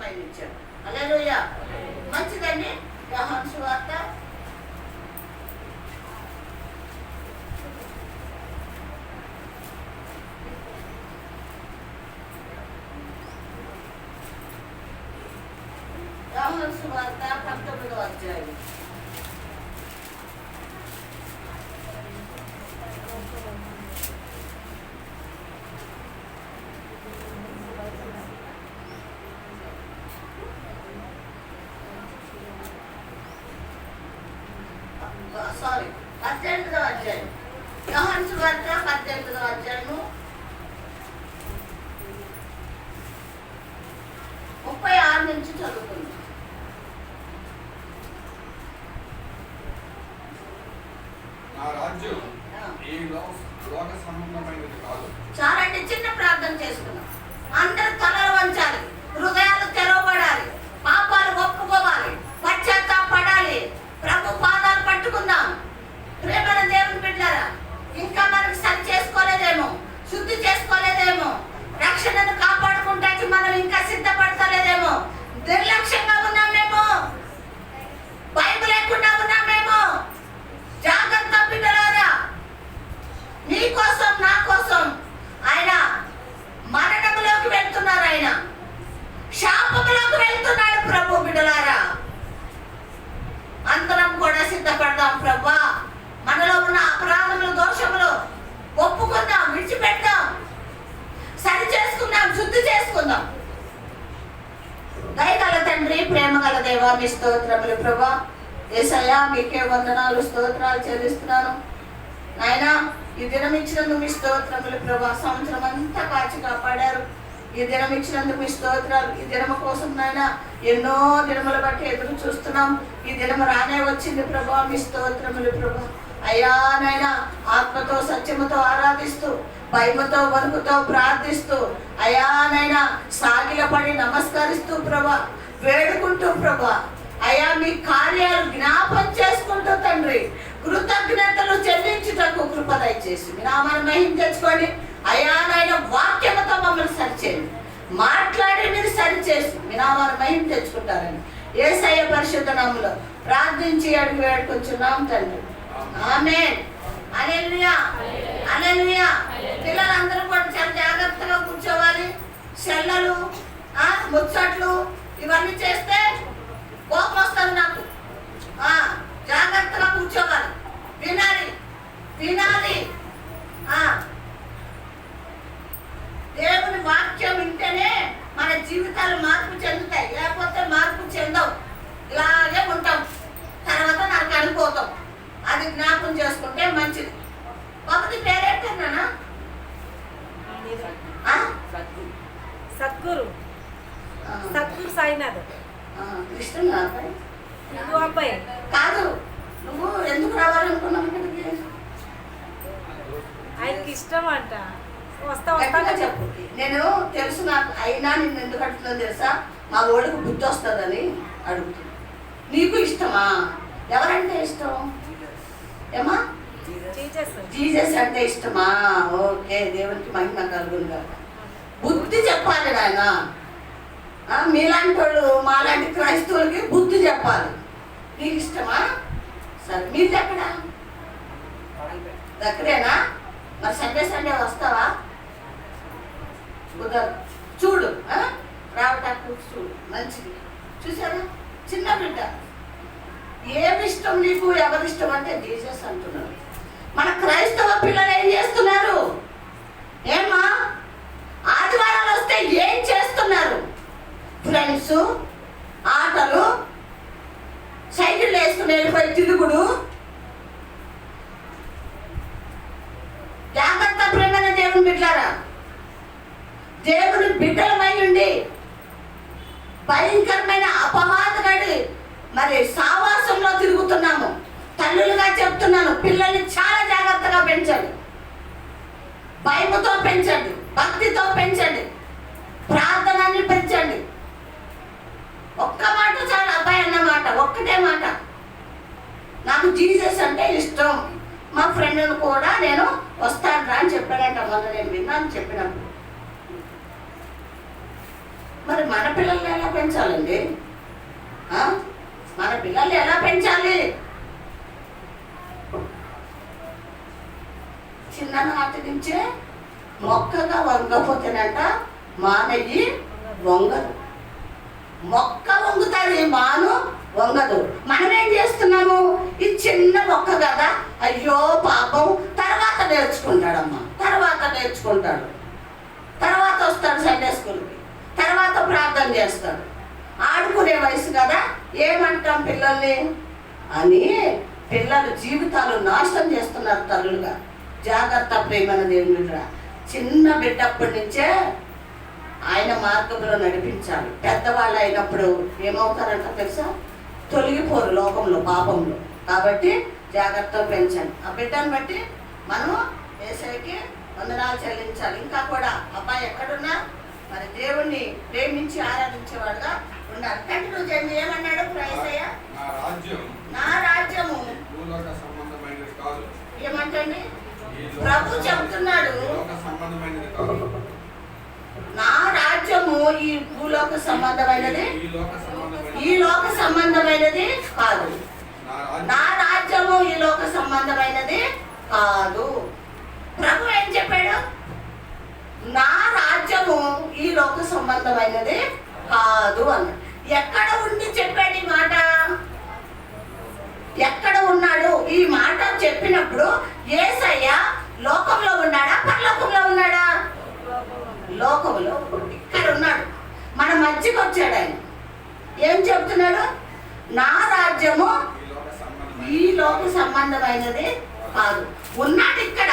మహిమించాడు. హల్లెలూయా. మంచిదండి. యోహాను సువార్త యోహాను సువార్త 19వ అధ్యాయం. సారీ 18వ అధ్యాయం. యోహాను సువార్త 18వ అధ్యాయము 36 నుంచి చదువుకుందాం. నా రాజ్యం ఈ లోక సంబంధమైనది కాదు. చాలండి, చిన్న ప్రార్థన చేసుకున్నాం. అందరూ తలలు వంచాలి, హృదయాలు తెరవబడాలి, పాపాలు ఒప్పుకోవాలి, పశ్చాత్తాపడాలి, ప్రభు పాదాలు పట్టుకుందాం. ప్రేమల దేవుని బిడ్డలారా, ఇంకా మనకు సరి చేసుకోలేదేమో, శుద్ధి చేసుకోలేదేమో, రక్షణను కాపాడుకుంటానికి మనం ఇంకా సిద్ధపడతలేదేమో, నిర్లక్ష్యంగా ఉన్నామేమో, బైబిల్ లేకుండా ఉన్నామేమో. జాగ్రత్త బిడ్డలారా, నీ కోసం నా కోసం ఆయన మరణంలోకి వెళ్తున్నారు, ఆయన శాపంలోకి వెళ్తున్నాడు. ప్రభు బిడ్డలారా, అందరం కూడా సిద్ధపడదాం. ప్రభా, మనలో ఉన్న అపరాధములు, దోషములు ఒప్పుకుందాం, విడిచిపెడదాం, సరి చేసుకుందాం, శుద్ధి చేసుకుందాం. దయగల తండ్రి, ప్రేమగల దేవా, మీ స్తోత్రములు ప్రభా. యేసయ్యా, మీకే వందనాలు, స్తోత్రాలు చెల్లిస్తున్నాను నాయనా. ఈ దినం ఇచ్చినందుకు మీ స్తోత్రములు ప్రభా. సంవత్సరం అంతా కాచి కాపాడారు. ఈ దినం ఇచ్చినందుకు మీ స్తోత్రాలు. ఈ దినము కోసం నాయన ఎన్నో దినముల బట్టి ఎదురు చూస్తున్నాం. ఈ దినము రానే వచ్చింది ప్రభా. మీ స్తోత్రములు ప్రభా. అయ్యా నాయన, ఆత్మతో సత్యముతో ఆరాధిస్తూ, భయముతో వణుకుతో ప్రార్థిస్తూ, అయ్యా నాయన సాగిలపడి నమస్కరిస్తూ ప్రభా, వేడుకుంటూ ప్రభా, అయ్యా మీ కార్యాలు జ్ఞాపం చేసుకుంటూ తండ్రి, కృతజ్ఞతలు చెల్లించుటకు కృప దయచేసి మీ నామాన్ని మహిమ తెచ్చుకోండి. అయ్యా నాయన వాక్యముతో మమ్మల్ని సరిచేయండి, మాట్లాడి మీరు సరిచేసి మీ నామాన్ని మహిమ తెచ్చుకుంటారని యేసయ్య పరిశుద్ధ నామములో ప్రార్థించి అడిగి వేడుకొంచున్నాం తండ్రి. ఆమేన్. హల్లెలూయా, హల్లెలూయా. పిల్లలందరూ కూడా చాలా జాగ్రత్తగా కూర్చోవాలి. సెల్లలు, ముచ్చట్లు ఇవన్నీ చేస్తే కోపం వస్తుంది నాకు. జాగ్రత్తగా కూర్చోవాలి, వినాలి, వినాలి. దేవుని వాక్యం వింటేనే మన జీవితాలు మార్పు చెందుతాయి, లేకపోతే మార్పు చెందవు. ఇలాగే ఉంటాం, తర్వాత నాకు అనిపోతాం. అది జ్ఞాపకం చేసుకుంటే మంచిది. ఒకటి పేరేంటన్నా? సద్గురు సద్గురు సాయినాథ్. ఇష్టం నా అబ్బాయి? నువ్వు అబ్బాయి కాదు. నువ్వు ఎందుకు రావాలనుకున్నావు ఇక్కడికి? ఆయనకి ఇష్టం అంట. వస్తా ఎక్కడ వస్తా చెప్పు. నేను తెలుసు, నాకు అయినా నిన్ను ఎందుకు అడుగుతుందో తెలుసా? మా ఓడికి బుద్ధి వస్తుందని అడుగుతుంది. నీకు ఇష్టమా? ఎవరంటే ఇష్టం? ఏమా? జీసస్ అంటే ఇష్టమా? ఓకే, దేవునికి మహిమ కలుగును కాక. బుద్ధి చెప్పాలి నాయన. మీలాంటి వాళ్ళు, మాలాంటి క్రైస్తవులకి బుద్ధి చెప్పాలి. నీకు ఇష్టమా? సరే, మీది ఎక్కడ? దగ్గరేనా? మరి సండే వస్తావా? కుదరదు. చూడు, రావటానికి చూడు, మంచిది. చూసారా, చిన్న బిడ్డ. ఏమి ఇష్టం నీకు? ఎవరిష్టం అంటే జీసస్ అంటున్నారు. మన క్రైస్తవ పిల్లలు ఏం చేస్తున్నారు? ఏమా, ఆదివారాలు వస్తే ఏం చేస్తున్నారు? ఫ్రెండ్స్, ఆటలు, సైకిల్ వేసుకుని వెళ్ళిపోయి తిరుగుడు. జాగ్రత్త ప్రేమైన దేవుని బిడ్డలారా, దేవుని బిడ్డలమై ఉండి భయంకరమైన అపవాదగాడి మరి సావాసంలో తిరుగుతున్నాము. తల్లులుగా చెప్తున్నాను, పిల్లల్ని చాలా జాగ్రత్తగా పెంచండి, భయముతో పెంచండి, భక్తితో పెంచండి, ప్రార్థనని పెంచండి. ఒక్క మాట చాలు, అబ్బాయి అన్న మాట, ఒక్కటే మాట. నాకు జీసస్ అంటే ఇష్టం. మా ఫ్రెండ్ను కూడా నేను వస్తాను రా అని చెప్పాడంట. మొన్న నేను విన్నాను చెప్పినప్పుడు. మరి మన పిల్లల్ని ఎలా పెంచాలండి? మన పిల్లల్ని ఎలా పెంచాలి? చిన్ననాటి నుంచే మొక్కగా వంగపోతేనంట మానయ్యి వంగదు. మొక్క వంగుతుంది, మాను వంగదు. మనం ఏం చేస్తున్నాము? ఈ చిన్న మొక్క కదా, అయ్యో పాపం, తర్వాత నేర్చుకుంటాడమ్మా, తర్వాత నేర్చుకుంటాడు, తర్వాత వస్తాడు సండే స్కూల్కి, తర్వాత ప్రార్థన చేస్తాడు, ఆడుకునే వయసు కదా, ఏమంటాం పిల్లల్ని అని పిల్లల జీవితాలు నాశనం చేస్తున్నారు తల్లులుగా. జాగ్రత్త ప్రేమన దేవునిరా. చిన్న బిడ్డప్పటి నుంచే ఆయన మార్గంలో నడిపించాలి. పెద్దవాళ్ళు అయినప్పుడు ఏమవుతారంట తెలుసా? తొలగిపోరు లోకంలో, పాపంలో. కాబట్టి జాగ్రత్తగా పెంచండి. ఆ బిడ్డను బట్టి మనము యేసయ్యకి వందనాలు చెల్లించాలి. ఇంకా కూడా అబ్బాయి ఎక్కడున్నా మరి దేవుణ్ణి ప్రేమించి ఆరాధించేవాడుగా ఉండాలి. కంటిన్యూ చేయండి. ఏమన్నాడు యేసయ్య? నా రాజ్యము ఏమంటండి? ప్రభు చెప్తున్నాడు, నా రాజ్యము ఈ భూలోక సంబంధమైనది, ఈ లోక సంబంధమైనది కాదు. నా రాజ్యము ఈ లోక సంబంధమైనది కాదు. ప్రభు ఏం చెప్పాడు? నా రాజ్యము ఈ లోక సంబంధమైనది కాదు అన్నాడు. ఎక్కడ ఉండి చెప్పాడు ఈ మాట? ఎక్కడ ఉన్నాడు? ఈ మాట చెప్పినప్పుడు యేసయ్య లోకంలో ఉన్నాడా, పరలోకంలో ఉన్నాడా? లోకంలో. ఇక్కడ ఉన్నాడు, మన మధ్యకి వచ్చాడు. ఆయన ఏం చెప్తున్నాడు? నా రాజ్యము ఈ లోక సంబంధమైనది కాదు. ఉన్నాడు ఇక్కడ.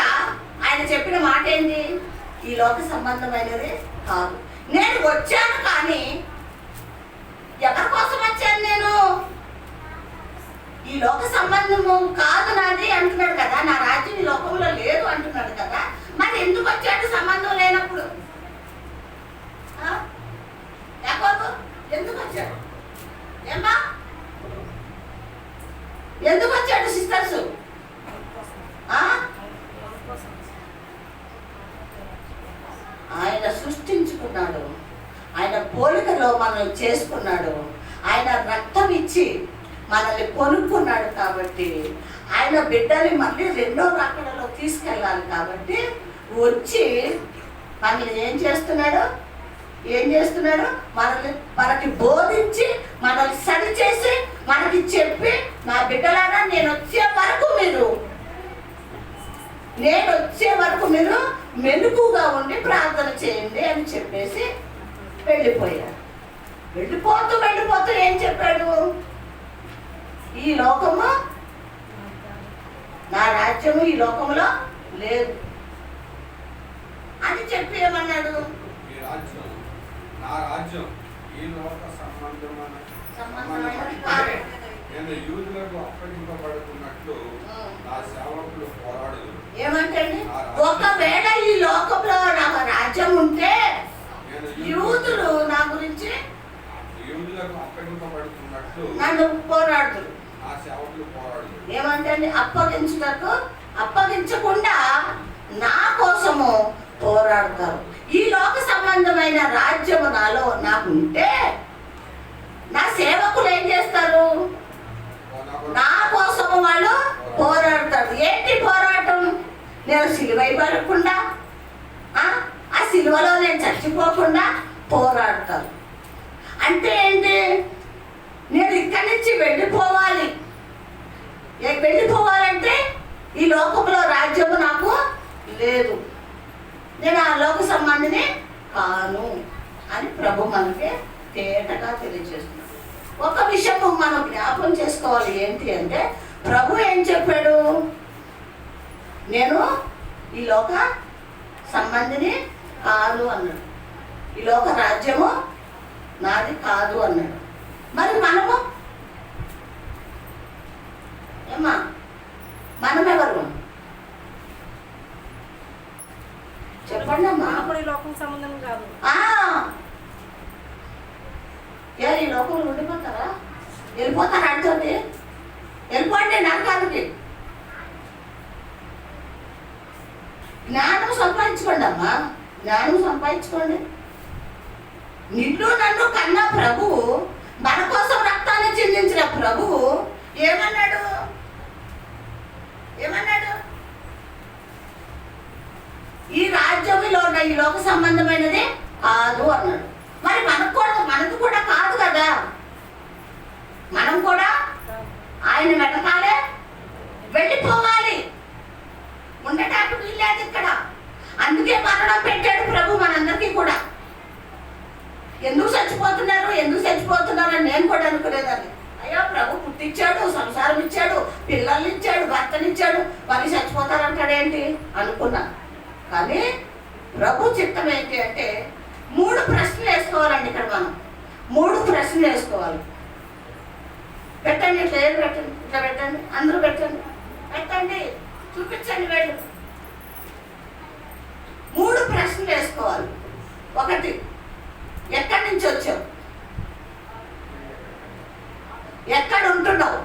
ఆయన చెప్పిన మాట ఏంటి? ఈ లోక సంబంధమైనది కాదు. నేను వచ్చాను, కానీ ఎవరి కోసం వచ్చాను? నేను ఈ లోక సంబంధము కాదు నాది అంటున్నాడు కదా. నా రాజ్యం ఈ లోకంలో లేదు అంటున్నాడు కదా. మరి ఎందుకు వచ్చాడు సంబంధం లేనప్పుడు? యాకోబు ఎందుకు వచ్చాడు? ఏమ్మా ఎందుకు వచ్చాడు సిస్టర్స్? ఆయన సృష్టించుకున్నాడు, ఆయన పోలికలో మనల్ని చేసుకున్నాడు, ఆయన రక్తం ఇచ్చి మనల్ని కొనుక్కున్నాడు. కాబట్టి ఆయన బిడ్డని మళ్ళీ రెండో రాకడలో తీసుకెళ్ళాలి. కాబట్టి వచ్చి మనల్ని ఏం చేస్తున్నాడు? మనకి బోధించి, మనల్ని సరి చేసి, మనకి చెప్పి, నా బిడ్డలారా నేను వచ్చే వరకు మీరు మెలుకుగా ఉండి ప్రార్థన చేయండి అని చెప్పేసి వెళ్ళిపోయాడు. వెళ్ళిపోతూ ఏం చెప్పాడు? ఈ లోకము, నా రాజ్యము ఈ లోకంలో లేదు అని చెప్పి ఏమన్నాడు? నా రాజ్యం ఈ లోక సంబంధమైన నేను యూదులకు అప్పగింపబడుతున్నట్లు నా సేవకులు పోరాడు. ఏమంటండి? ఒకవేళ ఈ లోకంలో నాకు రాజ్యం ఉంటే యూదులు నా గురించి యూదులకు అప్పగింపబడుతున్నట్లు నన్ను పోరాడుతున్నారు. నా సేవకులు పోరాడు. ఏమంటండి? అప్పగించకుండా నా కోసము పోరాడతారు. ఈ లోక సంబంధమైన రాజ్యము నాకుంటే నా సేవకులు ఏం చేస్తారు? నా కోసము వాళ్ళు పోరాడతారు. ఏంటి పోరాటం? నేను సిలువ ఇవ్వకుండా, ఆ సిలువలో నేను చచ్చిపోకుండా పోరాడతాను. అంటే ఏంటి? నేను ఇక్కడి నుంచి వెళ్ళిపోవాలి. వెళ్ళిపోవాలంటే ఈ లోకంలో రాజ్యము నాకు లేదు, నేను ఆ లోక సంబంధిని కాను అని ప్రభు మనకి తేటగా తెలియజేస్తున్నాడు. ఒక విషయం మనం జ్ఞాపకం చేసుకోవాలి. ఏంటి అంటే, ప్రభు ఏం చెప్పాడు? నేను ఈ లోక సంబంధిని కాదు అన్నాడు. ఈ లోక రాజ్యము నాది కాదు అన్నాడు. మరి మనము ఏమ్మా, మనమెవరు? చెప్పండి అమ్మా. ఈ లోకం సంబంధం కాదు. ఈ లోకంలో ఉండిపోతారా? వెళ్ళిపోతారా? అడుగుతుంది. వెళ్ళిపోండి నరకానికి. జ్ఞానం సంపాదించుకోండి అమ్మా, జ్ఞానం సంపాదించుకోండి. నిన్ను నన్ను కన్నా ప్రభువు, మన కోసం రక్తాన్ని చిందించిన ప్రభువు ఏమన్నాడు? ఈ రాజ్యంలో ఈ లోక సంబంధమైనది కాదు అన్నాడు. మరి మనకు కూడా కాదు కదా. మనం కూడా ఆయన వెనకాలే వెళ్ళిపోవాలి, ఉండటానికి వీల్లేదు ఇక్కడ. అందుకే మరణం పెట్టాడు ప్రభు మనందరికీ కూడా. ఎందుకు చచ్చిపోతున్నారు అని నేను కూడా అనుకునేదాన్ని. అయ్యో ప్రభు పుట్టించాడు, సంసారం ఇచ్చాడు, పిల్లల్ని ఇచ్చాడు, భర్తనిచ్చాడు, మరి చచ్చిపోతారంటాడేంటి అనుకున్నా. కానీ ప్రభు చిత్తం ఏంటి అంటే 3 ప్రశ్నలు వేసుకోవాలండి ఇక్కడ. మనం 3 ప్రశ్నలు వేసుకోవాలి. పెట్టండి, ఇట్లా ఏం పెట్టండి, ఇట్లా పెట్టండి, అందరూ పెట్టండి, చూపించండి వేళ్ళు. 3 ప్రశ్నలు వేసుకోవాలి. 1, ఎక్కడి నుంచి వచ్చావు? ఎక్కడ ఉంటున్నావు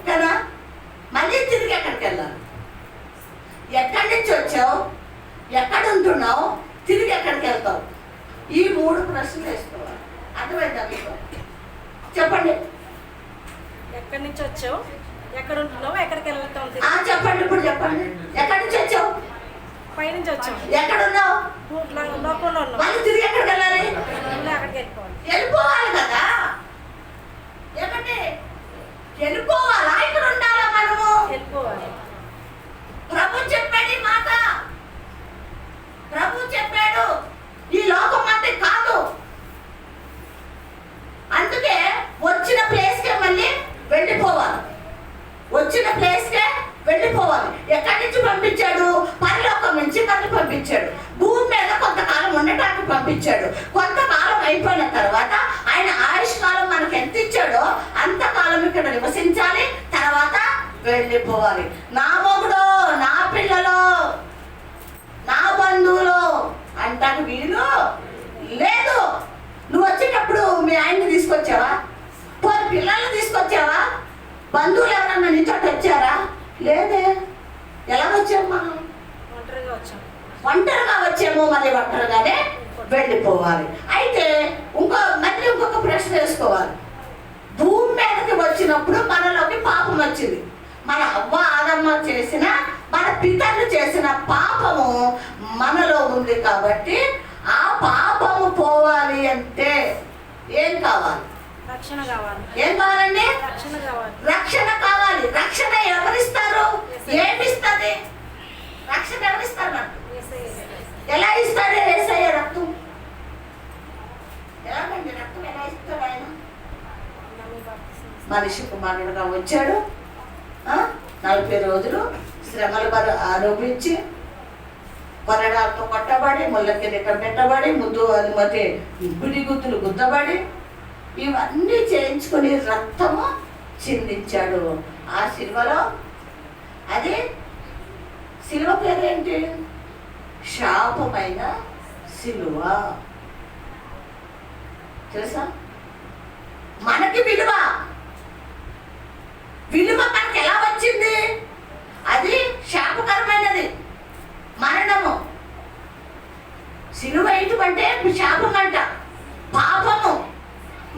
కదా? మళ్ళీ తిరిగి ఎక్కడికి వెళ్ళాలి? ఎక్కడి నుంచి వచ్చావు, ఎక్కడ ఉంటున్నావు, తిరిగి ఎక్కడికి వెళ్తావు? ఈ 3 ప్రశ్నలు వేసుకోవాలి. అర్థమైందా మీకు? చెప్పండి. ఎక్కడి నుంచి వచ్చావు, ఎక్కడ ఉంటున్నావు, ఎక్కడికి వెళ్తావు? చెప్పండి. ఇప్పుడు చెప్పండి. ఎక్కడి నుంచి వచ్చావు? పైనుంచి వచ్చావు. ఎక్కడున్నావు? లోకంలో ఉన్నావు. మళ్ళీ తిరిగి ఎక్కడికి వెళ్ళాలి? అక్కడికి వెళ్ళిపోవాలి కదా. ఏమంటే వెళ్ళిపోవాలా, ఇక్కడ ఉండాలా? మనము వెళ్ళిపోవాలి. ప్రభు చెప్పాడు ఈ మాట. ప్రభు చెప్పాడు ఈ లోకం అంటే కాదు. అందుకే వచ్చిన ప్లేస్కే మళ్ళీ వెళ్ళిపోవాలి. ఎక్కడి నుంచి పంపించాడు? పరలోకం నుంచి మళ్ళీ పంపించాడు. భూమి మీద కొంతకాలం ఉండటానికి పంపించాడు. కొంతకాలం అయిపోయిన తర్వాత ఆయన ఆయుష్ కాలం మనకు ఎంత ఇచ్చాడో అంతకాలం ఇక్కడ నివసించాలి, తర్వాత వెళ్ళిపోవాలి. నా మొగుడు, నా పిల్లలు, నా బంధువులు అంటాను వీలు లేదు. నువ్వు వచ్చేటప్పుడు మీ ఆయన్ని తీసుకొచ్చావా? పోయి పిల్లల్ని తీసుకొచ్చావా? బంధువులు ఎవరన్నా నీ చోట వచ్చారా? లేదే. ఎలా వచ్చాము మనం? ఒంటరిగా వచ్చాము, మళ్ళీ ఒంటరిగానే వెళ్ళిపోవాలి. అయితే ఇంకొక ప్రశ్న వేసుకోవాలి. భూమి మీదకి వచ్చినప్పుడు మనలోకి పాపం వచ్చింది. మన అవ్వ ఆదమ్మ చేసిన, మన పితరులు చేసిన పాపము మనలో ఉంది. కాబట్టి ఆ పాపము పోవాలి అంటే ఏం కావాలి? రక్షణ కావాలి. ఏం కావాలండి? రక్షణ కావాలి. రక్షణ ఎవరిస్తారు? ఏమిస్తుంది రక్షణ? ఎవరిస్తారు మనకు? ఎలా ఇస్తాడు? యేసయ్య రక్తం. ఎలాగండి రక్తం ఎలా ఇస్తాడు? ఆయన మనిషి కుమారుడుగా వచ్చాడు. 40 రోజులు శ్రమలు ఆరోపించి, కొరడాలతో కొట్టబడి, ముళ్ళ కిరీటం పెట్టబడి, పిడి గుద్దులు గుద్దబడి, ఇవన్నీ చేయించుకొని రక్తము చిందించాడు ఆ సిలువలో. అది సిలువ పేరేంటి? శాపమైన సిలువ. తెలుసా? మనకి విలువ మనకి ఎలా వచ్చింది? అది శాపకరమైనది, మరణము. సిలువ ఎటువంటి శాపం అంట, పాపము.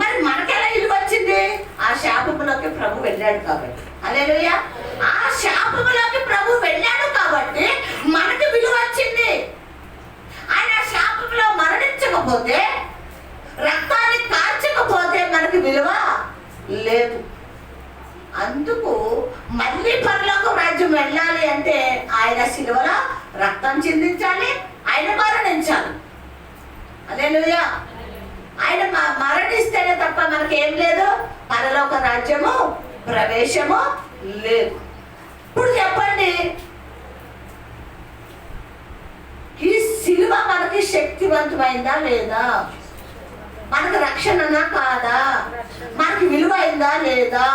మరి మనకెలా విలువ వచ్చింది? ఆ శాపములోకి ప్రభు వెళ్ళాడు కాబట్టి. హల్లెలూయా. ఆ శాపములోకి ప్రభు వెళ్ళాడు కాబట్టి మనకి విలువ వచ్చింది. ఆయన శాపములో మరణించకపోతే, రక్తాన్ని కాల్చకపోతే మనకి విలువ లేదు. అందుకు మళ్ళీ పరలోక రాజ్యం వెళ్ళాలి అంటే ఆయన సిలువలో రక్తం చిందించాలి, ఆయన మరణించాలి. హల్లెలూయా. ఆయన మరణిస్తేనే తప్ప మనకేం లేదు, పరలోక రాజ్యము ప్రవేశము లేదు. ఇప్పుడు చెప్పండి, ఈ సిలువ మనకి శక్తివంతమైందా లేదా? మనకు రక్షణనా కాదా? మనకి విలువ అయిందా లేదా?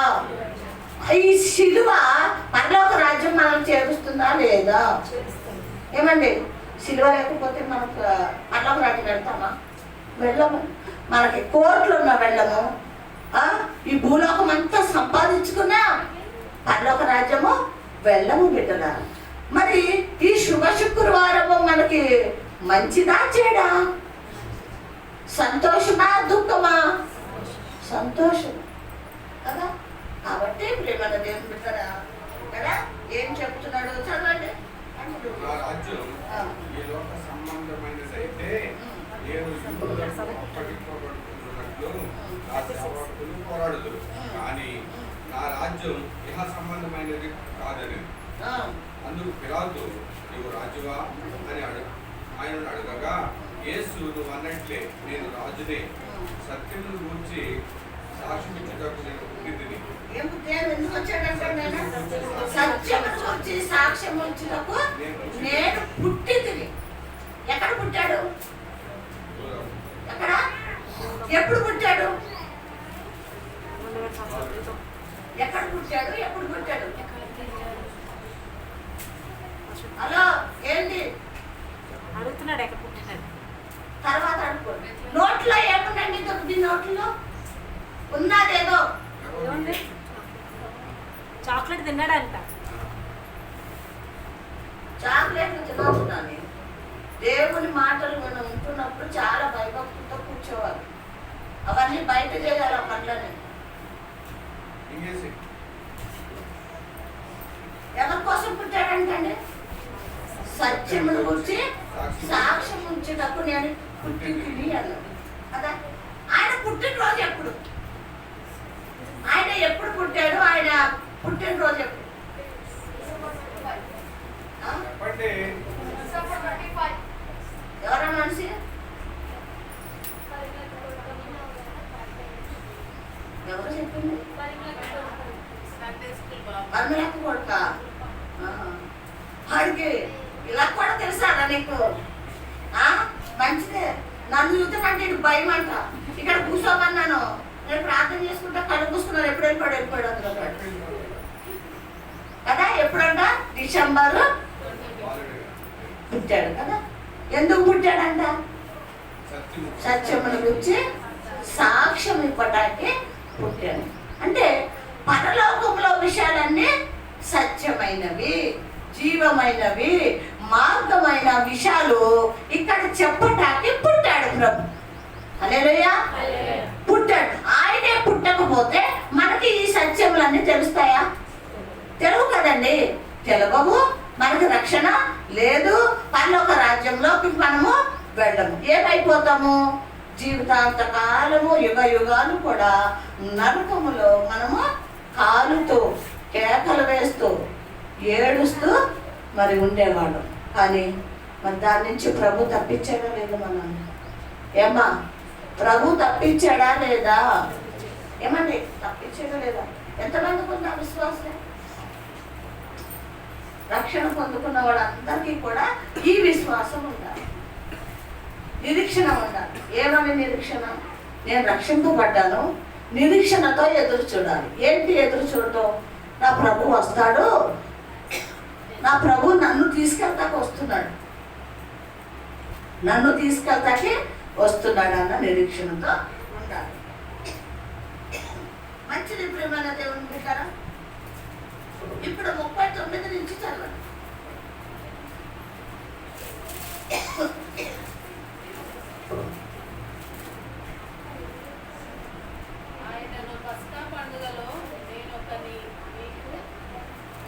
ఈ సిలువ పరలోక రాజ్యం మనం చేరుస్తుందా లేదా? ఏమండి, సిలువ లేకపోతే మనకు పరలోక రాజ్యం వెళ్తామా? వెళ్ళము. మనకి కోట్లు ఉన్న వెళ్ళము. ఈ భూలోకం అంతా సంపాదించుకున్నా పరలోక రాజ్యము వెళ్ళము బిడ్డలా. మరి ఈ శుభ శుక్రవారము మనకి మంచిదా చెడా? సంతోషమా దుఃఖమా? సంతోషం కదా. కాబట్టి ప్రేమల దేవుని బిడ్డరా కదా ఏం చెప్తున్నాడు చదవండి. నా రాజ్యం ఈ లోక సంబంధమైనదైతే నేను యూదులకు అప్పగింపబడుతున్నట్లు నా సేవకులు పోరాడుదురు. కానీ నా రాజ్యం ఇహ సంబంధమైనది కాదని. అందుకు పిలాతు నీవు రాజువా అని ఆయనను అడగగా, యేసు నువ్వు అన్నట్లే నేను రాజునే, సత్యమును గురించి సాక్షించుటకు నేను పుట్టితిని. ఎందుకు వచ్చాడంటే సత్యమును గురించి సాక్ష్యం ఉంచుటకు నేను పుట్టితిని. ఎక్కడ పుట్టాడు? ఎక్కడ? ఎప్పుడు పుట్టాడు? ఎక్కడ పుట్టాడు? ఎప్పుడు పుట్టాడు? హలో ఏంటి అడుగుతున్నాడు ఎక్కడ పుట్టినాడు. తర్వాత అనుకోండి. నోట్లో ఏముందండి? తొమ్మిది నోట్లో ఉన్నదేదో ఏముంది? చాక్లెట్ తిన్నాడంట. చాక్లెట్లు తినవుతున్నాను. దేవుని మాటలు మనం ఉంటున్నప్పుడు చాలా భయభక్తులతో కూర్చోవాలి. అవన్నీ బయట చేయాలి ఆ పనులని. ఎవరి కోసం పుట్టాడంటే సత్యమును గురించి సాక్ష్యం ఉంచేటప్పుడు నేను పుట్టింది అన్నాడు కదా. ఆయన పుట్టినరోజు ఎప్పుడు? ఆయన ఎప్పుడు పుట్టాడు? ఆయన పుట్టినరోజు ఎప్పుడు? ఎవరా మనిషి? ఎవరు చెప్పింది? అన్నలకు కొడుక వాడికి ఇలా కూడా తెలుసారా నీకు? మంచిదే. నన్ను చూద్దామంటే ఇటు భయం అంట. ఇక్కడ కూర్చోమన్నాను, నేను ప్రార్థన చేసుకుంటా కళ్ళు కూసుకున్నాను. ఎప్పుడు వెళ్ళిపోయాడు అందులో కదా. ఎప్పుడంట? డిసెంబర్ పుట్టాడు కదా. ఎందుకు పుట్టాడంట? సత్యమును గురించి సాక్ష్యం ఇవ్వటానికి పుట్టాడు. అంటే పరలోకంలో విషయాలన్నీ సత్యమైనవి, జీవమైనవి, మార్గమైన విషయాలు ఇక్కడ చెప్పటానికి పుట్టాడు ప్రభు. హల్లెలూయా. పుట్టాడు. ఆయనే పుట్టకపోతే మనకి ఈ సత్యములన్నీ తెలుస్తాయా? తెలుగు కదండి. తెలుగు మనకు రక్షణ లేదు. పరలోక రాజ్యంలోకి మనము వెళ్ళము. ఏమైపోతాము? జీవితాంతకాలము యుగ యుగాలు కూడా నరకములో మనము కాలుతూ కేకలు వేస్తూ ఏడుస్తూ మరి ఉండేవాడు. కానీ మరి దాని నుంచి ప్రభు తప్పించాడా లేదా? మనం ఏమా ప్రభు తప్పించాడా లేదా? ఏమండి తప్పించాడా లేదా? ఎంతమందికి ఉందా విశ్వాసం? రక్షణ పొందుకున్న వాళ్ళందరికీ కూడా ఈ విశ్వాసం ఉండాలి, నిరీక్షణ ఉండాలి. ఏమని నిరీక్షణ? నేను రక్షింపబడ్డాను, నిరీక్షణతో ఎదురు చూడాలి. ఏంటి ఎదురు చూడటం? నా ప్రభు వస్తాడు, నా ప్రభు నన్ను తీసుకెళ్తాకి వస్తున్నాడు, నన్ను తీసుకెళ్తాకి వస్తున్నాడు అన్న నిరీక్షణతో ఉండాలి. మంచిది ప్రియమైన దేవుని బిడ్డలారా. ఇప్పుడు 39 నుంచి చదవండి. ఆయనను పస్కా పండుగలో నేనొకని మీకు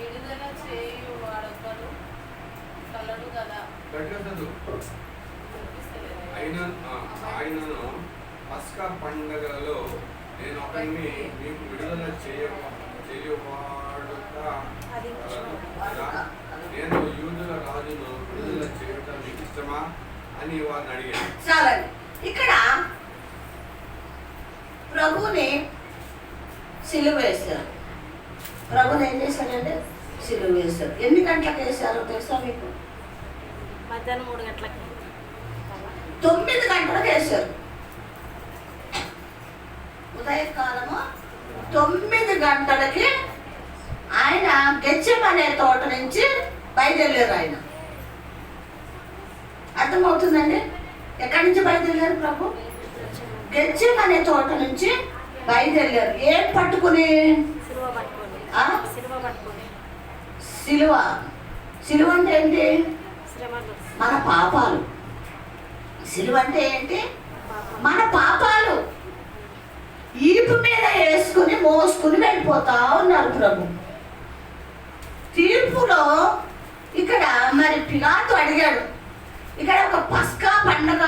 విడుదల చేయు వాడొకడు కలడు కదా. ఆయనను పస్కా పండుగలలో నేను ఒకరిని మీకు విడుదల నేను యూదుల రాజును విడుదల చేయటం మీకు ఇష్టమా అని వారిని అడిగాను. చాలండి. ఇక్కడ ప్రభుని సిలువ వేశారు. ప్రభుని ఏం చేశారంటే సిలువ వేశారు. ఎన్ని గంటలకు వేశారో తెలుసా మీకు? మధ్యాహ్నం 3 గంటలకి. 9 గంటలకు వేశారు. ఉదయకాలము 9 గంటలకి ఆయన గెత్సేమనే తోట నుంచి బయలుదేరారు. ఆయన అర్థమవుతుందండి? ఎక్కడి నుంచి బయలుదేరారు ప్రభు? గెత్సేమనే తోట నుంచి బయలుదేరారు. ఏం పట్టుకుని? సిలువ. సిలువ అంటే ఏంటి? మన పాపాలు. సిలువ అంటే ఏంటి? మన పాపాలు ఈపు మీద వేసుకుని మోసుకుని వెళ్ళిపోతా ఉన్నారు ప్రభు. తీర్పులో ఇక్కడ మరి పిలాతు అడిగాడు, ఇక్కడ ఒక పస్కా పండగ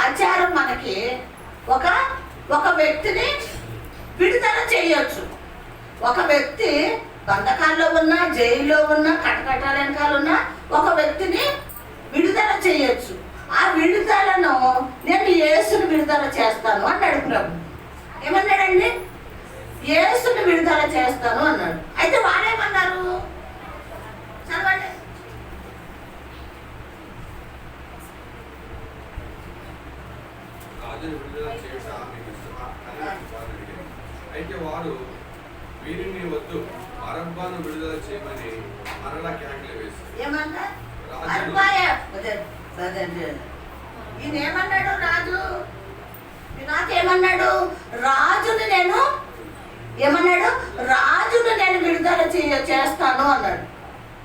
ఆచారం మనకి ఒక వ్యక్తిని విడుదల చేయొచ్చు. ఒక వ్యక్తి బంధకాల్లో ఉన్నా, జైల్లో ఉన్నా, కటకటాల వెనకాల ఉన్నా ఒక వ్యక్తిని విడుదల చేయొచ్చు. ఆ విడుదలను నేను యేసుని విడుదల చేస్తాను అన్నాడు ప్రభు. ఏమన్నాడండి? యేసుని విడుదల చేస్తాను అన్నాడు. అయితే వాడేమన్నారు? చదవండి. రాజును విడుదల చేయుట మీకు ఇష్టమా అని వారు అడిగారు. అయితే వారు వీరిని వద్దు, బరబ్బను విడుదల చేయమని మరలా కేకలు వేశారు. ఏమన్నా రాజును ఈయన ఏమన్నాడు? రాజు నాకేమన్నాడు? రాజుని నేను ఏమన్నాడు? రాజుని నేను విడుదల చేస్తాను అన్నాడు.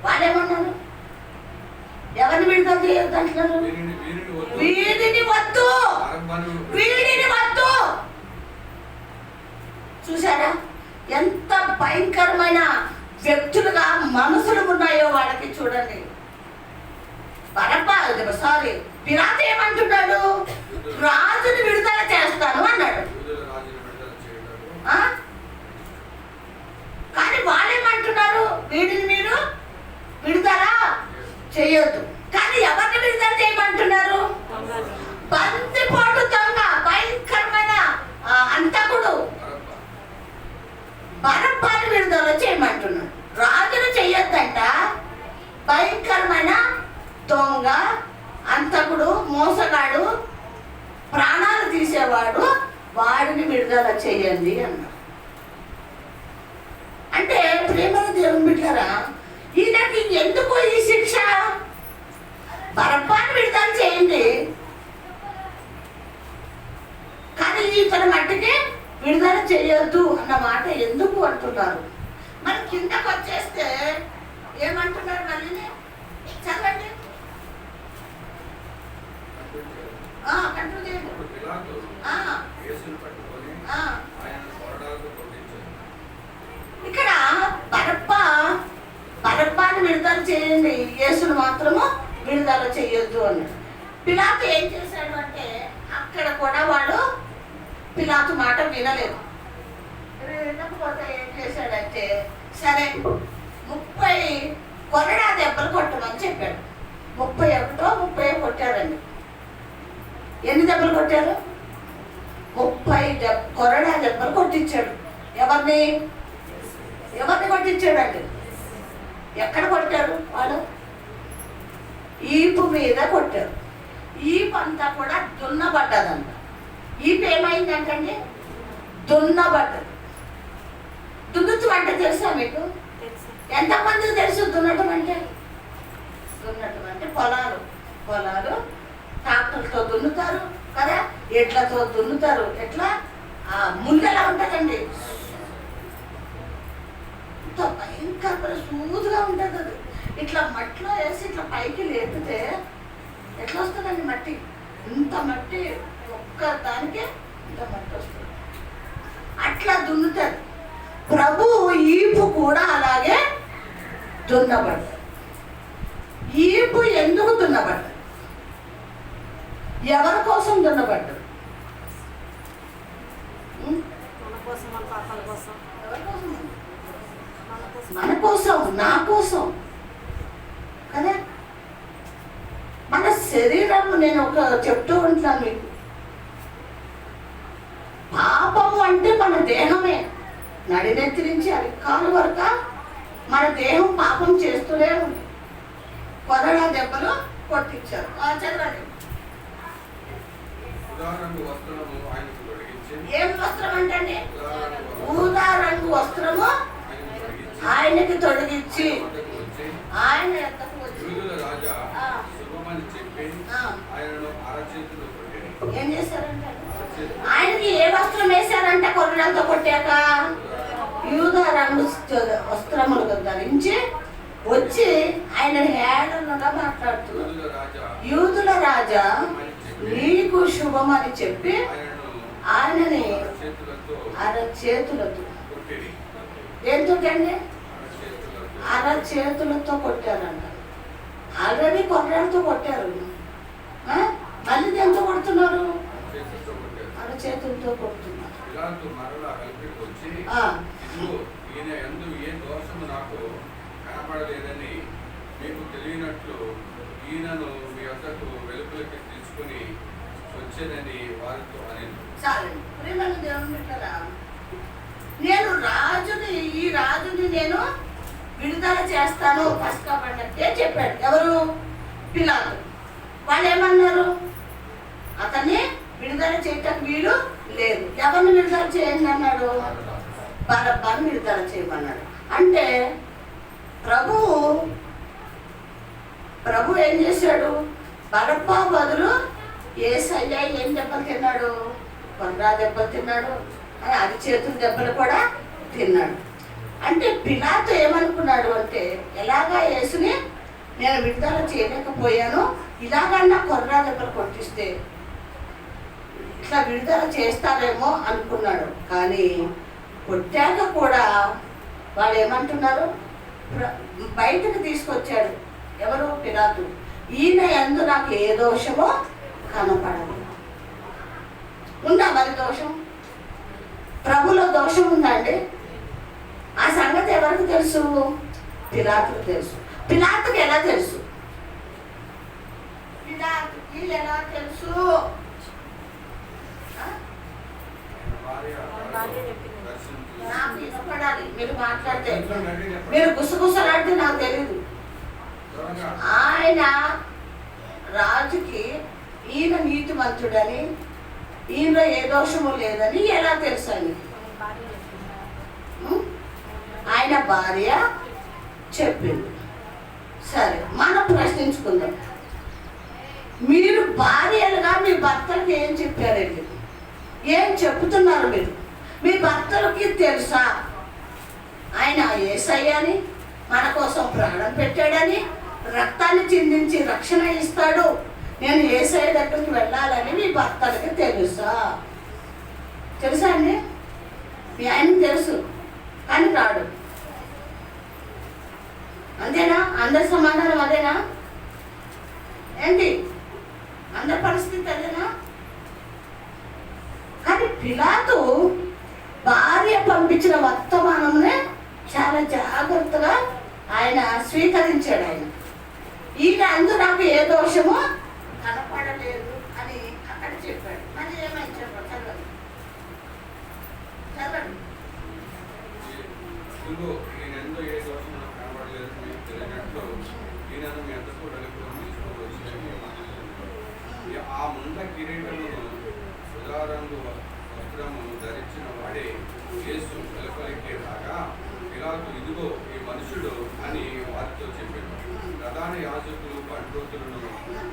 వాళ్ళేమన్నాడు? ఎవరిని విడుదల చేయొద్దు అంటున్నారు? వీడిని వద్దు, వీడిని వద్దు. చూసారా ఎంత భయంకరమైన వ్యక్తులుగా మనసులు ఉన్నాయో వాళ్ళకి. చూడండి, పిలాతు ఏమంటున్నాడు? రాజుని విడుదల చేస్తాను అన్నాడు. కానీ వాళ్ళేమంటున్నారు? వీడిని మీరు విడుదల చేయొద్దు. కానీ ఎవరిని విడుదల చేయమంటున్నారు? బందిపోటు దొంగ, భయంకరమైన అంతకుడు బరబ్బను విడుదల చేయమంటున్నాడు. రాజును చెయ్యొద్దంట. భయంకరమైన దొంగ, అంతకుడు, మోసగాడు, ప్రాణాలు తీసేవాడు, వాడిని విడుదల చేయండి అన్నాడు. అంటే ప్రేమల దేవుని బిడ్డలారా, ఈయనకి ఎందుకు ఈ శిక్ష? బరబ్బను విడుదల చేయండి, కానీ ఇతని మట్టికి విడుదల చేయొద్దు అన్న మాట ఎందుకు అంటున్నారు? మరి కిందకు వచ్చేస్తే ఏమంటున్నారు? మళ్ళీ చదవండి. ఇక్కడ బరబ్బను విడుదల చేయండి, యేసును మాత్రము విడుదల చేయొద్దు అన్నాడు. పిలాతు ఏం చేశాడు అంటే అక్కడ కూడా వాడు పిలాతు మాట వినలేదు. వినకపోతే ఏం చేశాడంటే సరే 30 కొరడా దెబ్బలు కొట్టమని చెప్పాడు. 31 కొట్టారండి. ఎన్ని దెబ్బలు కొట్టారు? 30 కొరడా దెబ్బలు కొట్టించాడు. ఎవరిని కొట్టించాడండి? ఎక్కడ కొట్టాడు? వాడు ఈపు మీద కొట్టారు. ఈపు అంతా కూడా దున్నబడ్డదంట. ఈపు ఏమైందంటండి? దున్నబడ్డది. దున్నుతు అంటే తెలుసా మీకు? ఎంతమందికి తెలుసు దున్నటం అంటే? దున్నటం అంటే పొలాలు ట్రాక్టర్లతో దున్నుతారు కదా, ఎడ్లతో దున్నుతారు. ఎట్లా ముందెలా ఉంటుందండి, ఇంత భయంకర సూదుగా ఉంటుంది అది. ఇట్లా మట్టిలో వేసి ఇట్లా పైకి లేపితే ఎట్లా వస్తుందండి మట్టి? ఇంత మట్టి, ఒక్క దానికే ఇంత మట్టి వస్తుంది. అట్లా దున్నుతారు. ప్రభు ఈపు కూడా అలాగే దున్నబడ్డారు. ఈపు ఎందుకు దున్నబడ్డారు? ఎవరి కోసం దున్నబడ్డారు? మన కోసం, నా కోసం కదా. మన శరీరం, నేను చెప్తూ ఉంటాను మీకు, పాపము అంటే మన దేహమే. నడినెత్తి నుంచి అరికాలు వరకు మన దేహం పాపం చేస్తూనే ఉంది. కొరడా దెబ్బలు కొట్టించారు. చదవండి. ఏం వస్త్రం అంటే? ఊదా రంగు వస్త్రము ఆయనకి తొడిగించి ఆయన ఎద్దకు వచ్చి ఏం చేశారంటే, ఆయనకి ఏ వస్త్రం వేశారంట? కొర్రలతో కొట్టాక యూదా రంగు వస్త్రములు ధరించి వచ్చి ఆయన హేళనగా మాట్లాడుతున్నారు. యూదుల రాజా నీకు శుభం అని చెప్పి ఆయనని చేతులతో కొట్టిరి. ఎందుకండి చేతులతో కొట్టారంట. ఆల్రెడీ కొర్రలతో కొట్టారు, మళ్ళీ దేంతో కొడుతున్నారు? చేతులతో కొడుతున్నారు. మరలా కలిపి వచ్చి ఈయన యందు ఏ దోషము నాకు కనపడలేదని మీకు తెలియనట్లు ఈయనను మీ వద్దకు వెలుపలికి తీసుకుని వచ్చేదని వారితో అనేది. చాలండి. ప్రేమను దేవుని బిడ్డలారా, నేను రాజుని, ఈ రాజుని నేను విడుదల చేస్తాను పస్కా పండక్కే చెప్పాడు. ఎవరు? పిలాతు. వాళ్ళు ఏమన్నారు? అతన్ని విడుదల చేయటానికి వీలు లేదు. ఎవరిని విడుదల చేయండి అన్నాడు? బరబ్బాను విడుదల చేయమన్నాడు. అంటే ప్రభు ఏం చేశాడు? బరబ్బా బదులు యేసయ్య ఏం దెబ్బలు తిన్నాడు? కొర్రా దెబ్బలు తిన్నాడు, అది చేతుల దెబ్బలు కూడా తిన్నాడు. అంటే పిలాతు ఏమనుకున్నాడు అంటే, ఎలాగా యేసుని నేను విడుదల చేయలేకపోయాను, ఇలాగన్నా కొర్రా దెబ్బలు కొట్టిస్తే ఇట్లా విడుదల చేస్తారేమో అనుకున్నాడు. కానీ కొట్టాక కూడా వాళ్ళు ఏమంటున్నారు? బయటకు తీసుకొచ్చాడు. ఎవరు? పిలాతు. ఈయన యందు నాకు ఏ దోషమో కనపడదు. ఉందా మరి దోషం? ప్రభులో దోషం ఉందండి. ఆ సంగతి ఎవరికి తెలుసు? పిలాతుకు తెలుసు. పిలాతుకి ఎలా తెలుసు? పిలాతుకి ఎలా తెలుసు? నాకు వినపడాలి మీరు మాట్లాడితే. మీరు గుసగుసలాడితే నాకు తెలీదు. ఆయన రాజుకి ఈయన నీతిమంతుడని, ఈయనలో ఏ దోషము లేదని ఎలా తెలుసు అని? ఆయన భార్య చెప్పింది. సరే, మనం ప్రశ్నించుకుందాం. మీరు భార్యలుగా మీ భర్తలకు ఏం చెప్పారండి? ఏం చెప్తున్నారు మీరు? మీ భర్తలకి తెలుసా ఆయన యేసయ్యని, మన కోసం ప్రాణం పెట్టాడని, రక్తాన్ని చిందించి రక్షణ ఇస్తాడు, నేను యేసయ్య దగ్గరికి వెళ్ళాలని మీ భర్తలకి తెలుసా? తెలుసా అండి? మీ ఆయనకి తెలుసు కానీ రాడు. అంతేనా? అందరి సమాధానం అదేనా ఏంటి? అందరి పరిస్థితి అదేనా? కానీ పిలాతు భార్య పంపించిన వర్తమానంనే చాలా జాగ్రత్తగా ఆయన స్వీకరించాడు. ఈయన అందు నాకు ఏ దోషమో కనపడలేదు అని అక్కడ చెప్పాడు. మరి ఏమైనా చెప్పాడు? చదవండి చదవండి. ఈయనందు ఏ దోషం నాకు కనపడలేదు మీకు తెలియనట్లు ఈయనను మీ అందరికీ వెలుగులో తీసుకొని వచ్చి ఆ ముండ కిరీటమును ఉదారంగు వస్త్రమును ధరించిన వాడే యేసు వెలుపలికి రాగా పిలాతు ఇదిగో ఈ మనుషుడు అని వారితో చెప్పాడు. ప్రధాన యాజకులు పండితులను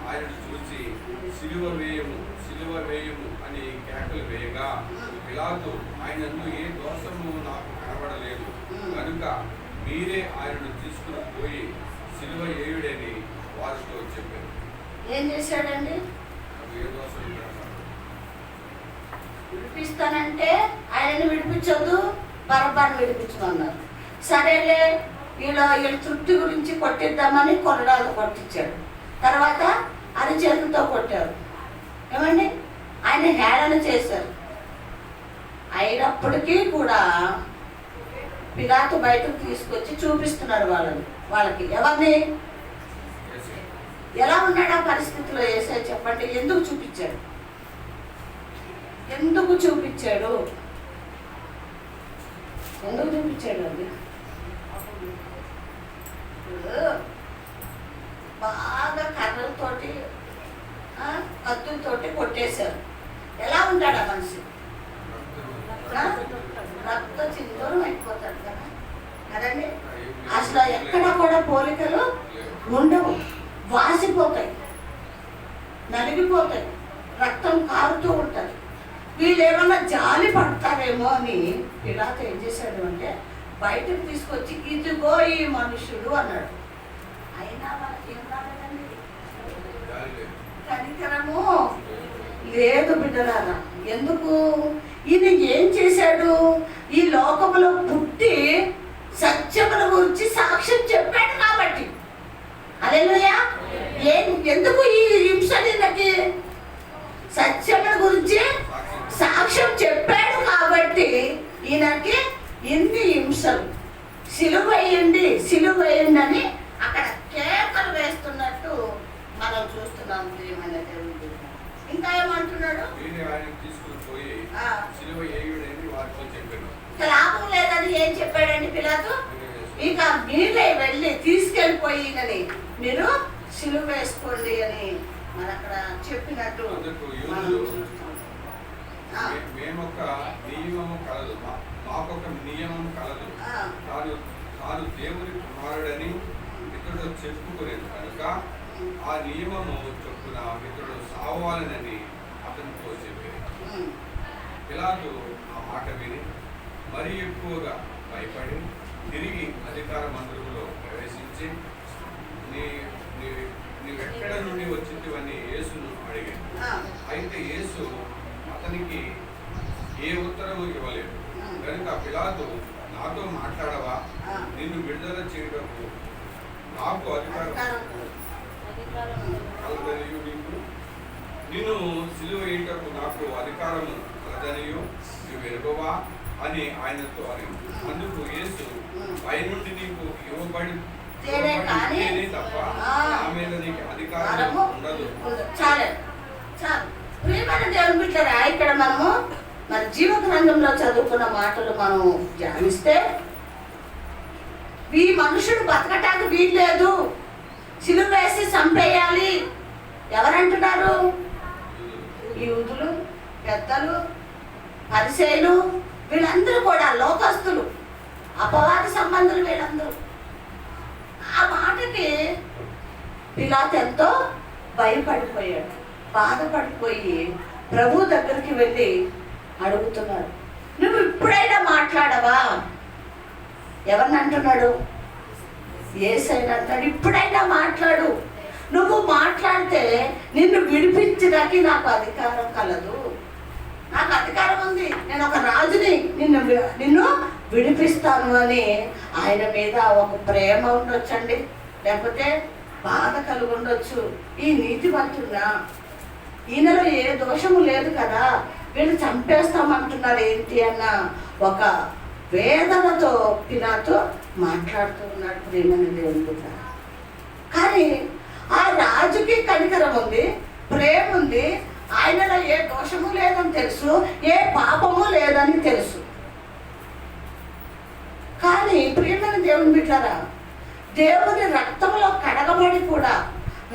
ఆయనను చూసి సిలువ వేయము అని కేకలు వేయగా పిలాతు ఆయనందు ఏ దోషము నాకు కనబడలేదు కనుక మీరే ఆయనను తీసుకుని పోయి సిలువ వేయుడని వారితో చెప్పారు. ఏం చేశాడండి? ఏ దోషం విడిపిస్తానంటే ఆయనని విడిపించొద్దు, బరబ్బాను విడిపించమన్నారు. సరేలే, వీళ్ళ తృప్తి గురించి కొట్టిద్దామని కొరడాలు కొట్టించాడు. తర్వాత అరిచేతులతో కొట్టారు. ఏమండి? ఆయన హేళన చేశారు. అయినప్పటికీ కూడా పిలాతు బయటకు తీసుకొచ్చి చూపిస్తున్నాడు వాళ్ళకి. ఎవరిని? ఎలా ఉన్నాడు ఆ పరిస్థితిలో యేసయ్య చెప్పండి? ఎందుకు చూపించాడు? ఎందుకు చూపించాడు? ఎందుకు చూపించాడు అది? బాగా కర్రలతోటి కత్తులతోటి కొట్టేశారు. ఎలా ఉంటాడు ఆ మనిషి? రక్త చిందూరం అయిపోతాడు కదా కదండి. అసలు ఎక్కడ కూడా పోలికలు ఉండవు, వాసిపోతాయి, నలిగిపోతాయి, రక్తం కారుతూ ఉంటుంది. వీళ్ళు ఏమన్నా జాలి పడతారేమో అని పిలాతు ఏం చేశాడు అంటే బయటకు తీసుకొచ్చి ఇదిగో ఈ మనుషుడు అన్నాడు. అయినా వాళ్ళకి ఏం రాలేదండి, కనికరము లేదు బిడ్డలారా. ఎందుకు? ఈయన ఏం చేశాడు? ఈ లోకములో పుట్టి సత్యముల గురించి సాక్ష్యం చెప్పాడు కాబట్టి. హల్లెలూయా. ఎందుకు ఈ హింసకి? సత్యముల గురించి సాక్ష్యం చెప్పాడు కాబట్టి ఈయనకి ఇన్ని హింసలు. సిలువ వేయండి అని అక్కడ కేకలు వేస్తున్నట్టు మనం చూస్తున్నాం. ప్రియమైన దేవుడు ఇంకా ఏమంటున్నాడు? లాభం లేదని ఏం చెప్పాడండి పిలాతు? ఇక మీరే వెళ్ళి తీసుకెళ్ళిపోయినని మీరు సిలువ వేసుకోండి అని మన అక్కడ చెప్పినట్టు మనం చూస్తాం. మేమొక నియమము కలదు, మాకొక నియమం కలదు. తాను దేవుని కుమారుడని ఇతడు చెప్పుకునేది కనుక ఆ నియమము చొప్పున ఇతడు సావాలనని అతనితో చెప్పేది. పిలాతు ఆ మాట విని మరీ ఎక్కువగా భయపడి తిరిగి అధికార మందిరంలో ప్రవేశించి నీవెక్కడ నుండి వచ్చింటివని యేసును అడిగాడు. అయితే యేసు అతనికి ఏ ఉత్తరము ఇవ్వలేదు. కనుక పిలాతు, నాతో మాట్లాడవా? నిన్ను విడుదల చేయటకు నాకు అధికారం కలదనియు, నిన్ను సిలువ వేయుటకు నాకు అధికారము కలదనియు నీవు ఎరుగవా అని ఆయనతో అడిగింది. అందుకు యేసు, పై నుండి నీకు ఇవ్వబడి తప్ప నా మీద నీకు అధికారం ఉండదు. దేవుని బిడ్డలారా, ఇక్కడ మనము మన జీవ గ్రంథంలో చదువుకున్న మాటలు మనం ధ్యానిస్తే, ఈ మనుషుడు బతకటానికి వీల్లేదు, సిలువ వేసి చంపేయాలి. ఎవరంటున్నారు? యూదులు, పెద్దలు, పరిసయ్యులు, వీళ్ళందరూ కూడా లోకస్తులు, అపవాది సంబంధులు వీళ్ళందరూ. ఆ మాటకి పిలాతు ఎంతో భయపడిపోయాడు, బాధపడిపోయి ప్రభు దగ్గరికి వెళ్ళి అడుగుతున్నాడు, నువ్వు ఇప్పుడైనా మాట్లాడవా? ఎవరిని అంటున్నాడు? యేసయ్యని అంటాడు, ఇప్పుడైనా మాట్లాడు. నువ్వు మాట్లాడితే నిన్ను విడిపించడానికి నాకు అధికారం కలదు, నాకు అధికారం ఉంది, నేను ఒక రాజుని, నిన్ను విడిపిస్తాను అని. ఆయన మీద ఒక ప్రేమ ఉండొచ్చండి, లేకపోతే బాధ కలిగి ఉండొచ్చు. ఈ నీతిమంతుడా, ఈయనలో ఏ దోషము లేదు కదా, వీళ్ళు చంపేస్తామంటున్నారు ఏంటి అన్న ఒక వేదనతో పిలాతు మాట్లాడుతూ ఉన్నాడు. ప్రేమని దేవుడు. కానీ ఆ రాజుకి కనికరం ఉంది, ప్రేమ ఉంది, ఆయనలో ఏ దోషము లేదని తెలుసు, ఏ పాపము లేదని తెలుసు. కానీ ప్రియమైన దేవుని బిడ్డలారా, దేవుని రక్తంలో కడగబడి కూడా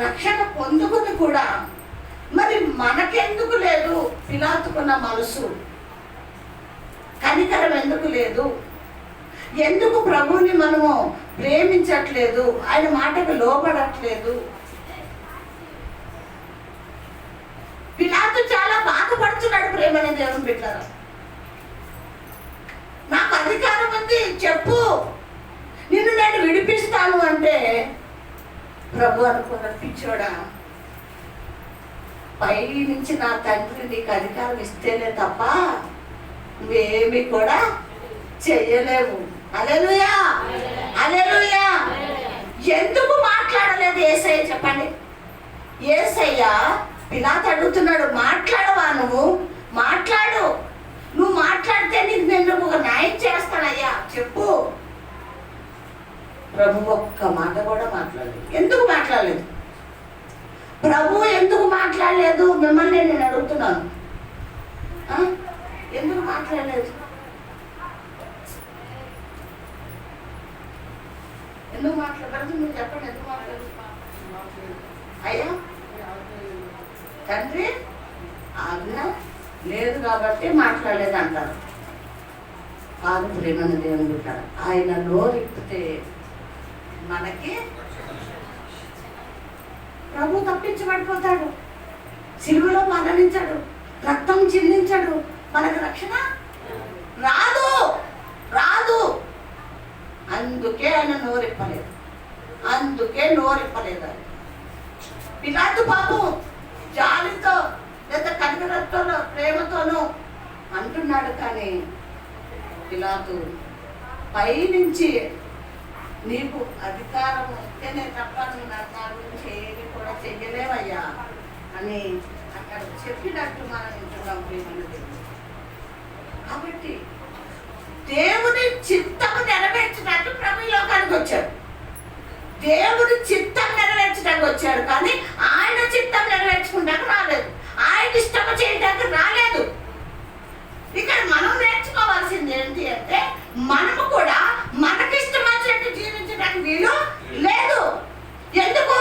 రక్షణ పొందుకుని కూడా మరి మనకెందుకు లేదు పిలాతుకున్న మనసు? కనికరం ఎందుకు లేదు? ఎందుకు ప్రభువుని మనము ప్రేమించట్లేదు? ఆయన మాటకు లోబడట్లేదు? పిలాతు చాలా బాధపడుతున్నాడు. ప్రేమనే దేవుని బిడ్డలారా, నాకు అధికారం ఉంది, చెప్పు, నిన్ను నేను విడిపిస్తాను అంటే ప్రభు అనుకున్న పిచ్చోడా, పై నుంచి నా తండ్రి నీకు అధికారం ఇస్తేనే తప్ప నువ్వేమి కూడా చెయ్యలేవు. హల్లెలూయా, హల్లెలూయా. ఎందుకు మాట్లాడలేదు యేసయ్య? చెప్పండి. యేసయ్య పిలాతు అడుగుతున్నాడు, మాట్లాడవా? నువ్వు మాట్లాడు, నువ్వు మాట్లాడితే నేను ఒక న్యాయం చేస్తానయ్యా, చెప్పు. ప్రభు ఒక్క మాట కూడా మాట్లాడలేదు. ఎందుకు మాట్లాడలేదు? ప్రభు ఎందుకు మాట్లాడలేదు? మిమ్మల్ని నేను అడుగుతున్నాను, ఎందుకు మాట్లాడలేదు? ఎందుకు మాట్లాడలేదు? మీరు చెప్పండి, ఎందుకు మాట్లాడలేదు? అయ్యా, తండ్రి ఆజ్ఞ లేదు కాబట్టి మాట్లాడలేదు అంటారు. కాదు ప్రేమను దేవుని బిడ్డలారా, ఆయన నోరిప్పితే మనకి ప్రభు తప్పించబడిపోతాడు, సిలువలో మరణించాడు, రక్తం చిందించాడు, మనకు రక్షణ రాదు రాదు. అందుకే ఆయన నోరిప్పలేదు, అందుకే నోరిప్పలేదు. ఆయన పిలాతు పాపం జాలితో లేదా కనికరంతోనో ప్రేమతోనూ అంటున్నాడు. కానీ పిలాతు పైనుంచి నీకు అధికారం వస్తేనే తప్ప నువ్వు నా గురించి ఏమి కూడా చెయ్యలేవయ్యా అని అక్కడ చెప్పినట్టు మనం వింటున్నాం ప్రియమైన దేవుడు. కాబట్టి దేవుని చిత్తము నెరవేర్చడానికి ప్రభు ఈ లోకానికి వచ్చాడు. దేవుని చిత్తం నెరవేర్చడానికి వచ్చాడు, కానీ ఆయన చిత్తం నెరవేర్చుకుంటానికి రాలేదు. ఆయన ఇష్టము చేయడానికి రాలేదు. ఇక్కడ మనం నేర్చుకోవాల్సింది ఏంటి అంటే, మనము కూడా మనకిష్టం వచ్చినట్టు జీవించడానికి వీలు లేదు. ఎందుకు?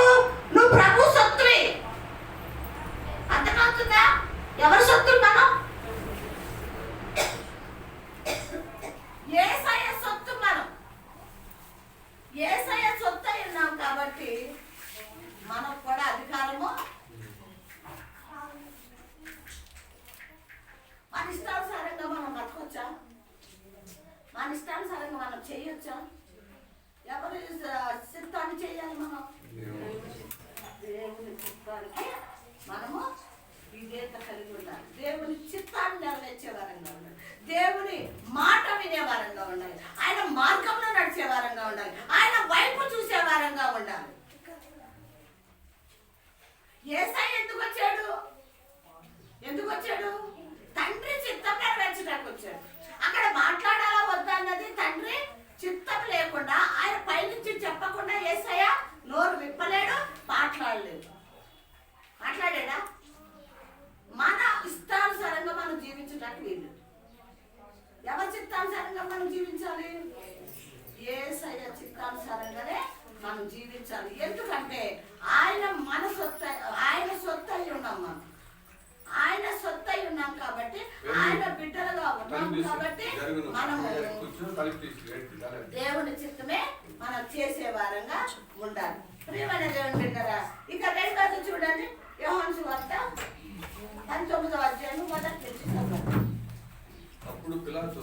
నువ్వు ప్రభు సొత్తువి. అర్థమవుతుందా? ఎవరి సొత్తులు మనం? యేసయ్య సొత్తు మనం. యేసయ్య సొత్తు అయి ఉన్నాం కాబట్టి మనకు కూడా అధికారము, మన ఇష్టానుసారంగా మనం బతకొచ్చా? మన ఇష్టానుసారంగా మనం చేయొచ్చా? ఎవరి చిత్తాన్ని చేయాలి మనం? దేవుని చిత్తానికి మనము విధేయత కలిగి ఉండాలి. దేవుని చిత్తాన్ని నెరవేర్చే వారంగా ఉండాలి. దేవుని మాట వినే వారంగా ఉండాలి. ఆయన మార్గంలో నడిచే వారంగా ఉండాలి. ఆయన వైపు చూసే వారంగా ఉండాలి. యేసయ్య ఎందుకు వచ్చాడు? ఎందుకు వచ్చాడు? తండ్రి చిత్తం నెరవేర్చడానికి వచ్చాడు. అక్కడ మాట్లాడాలా వద్దా అన్నది తండ్రి చిత్తం లేకుండా, ఆయన పైనుంచి చెప్పకుండా యేసయ్య నోరు విప్పలేడు, మాట్లాడలేడు. మాట్లాడాడా? మన ఇష్టానుసారంగా మనం జీవించడానికి వీలు. ఎవరి చిత్తానుసారంగా మనం జీవించాలి? యేసయ్య చిత్తానుసారంగానే మనం జీవించాలి. ఎందుకంటే ఆయన మన సొత్తు, ఆయన సొత్తు అయి ఉన్నాం మనం. ఆయన సొత్తు అయి ఉన్నాం కాబట్టి, ఆయన బిడ్డలుగా ఉన్నాం కాబట్టి మనము దేవుని చిత్తమే మనం చేసే వారంగా ఉండాలి. ప్రియమైన దేవుని బిడ్డరా, ఇక రెండోది చూడండి, యోహాను సువార్త 19వ అధ్యాయం మొదటి నుంచి చదవండి. అప్పుడు పిలాతు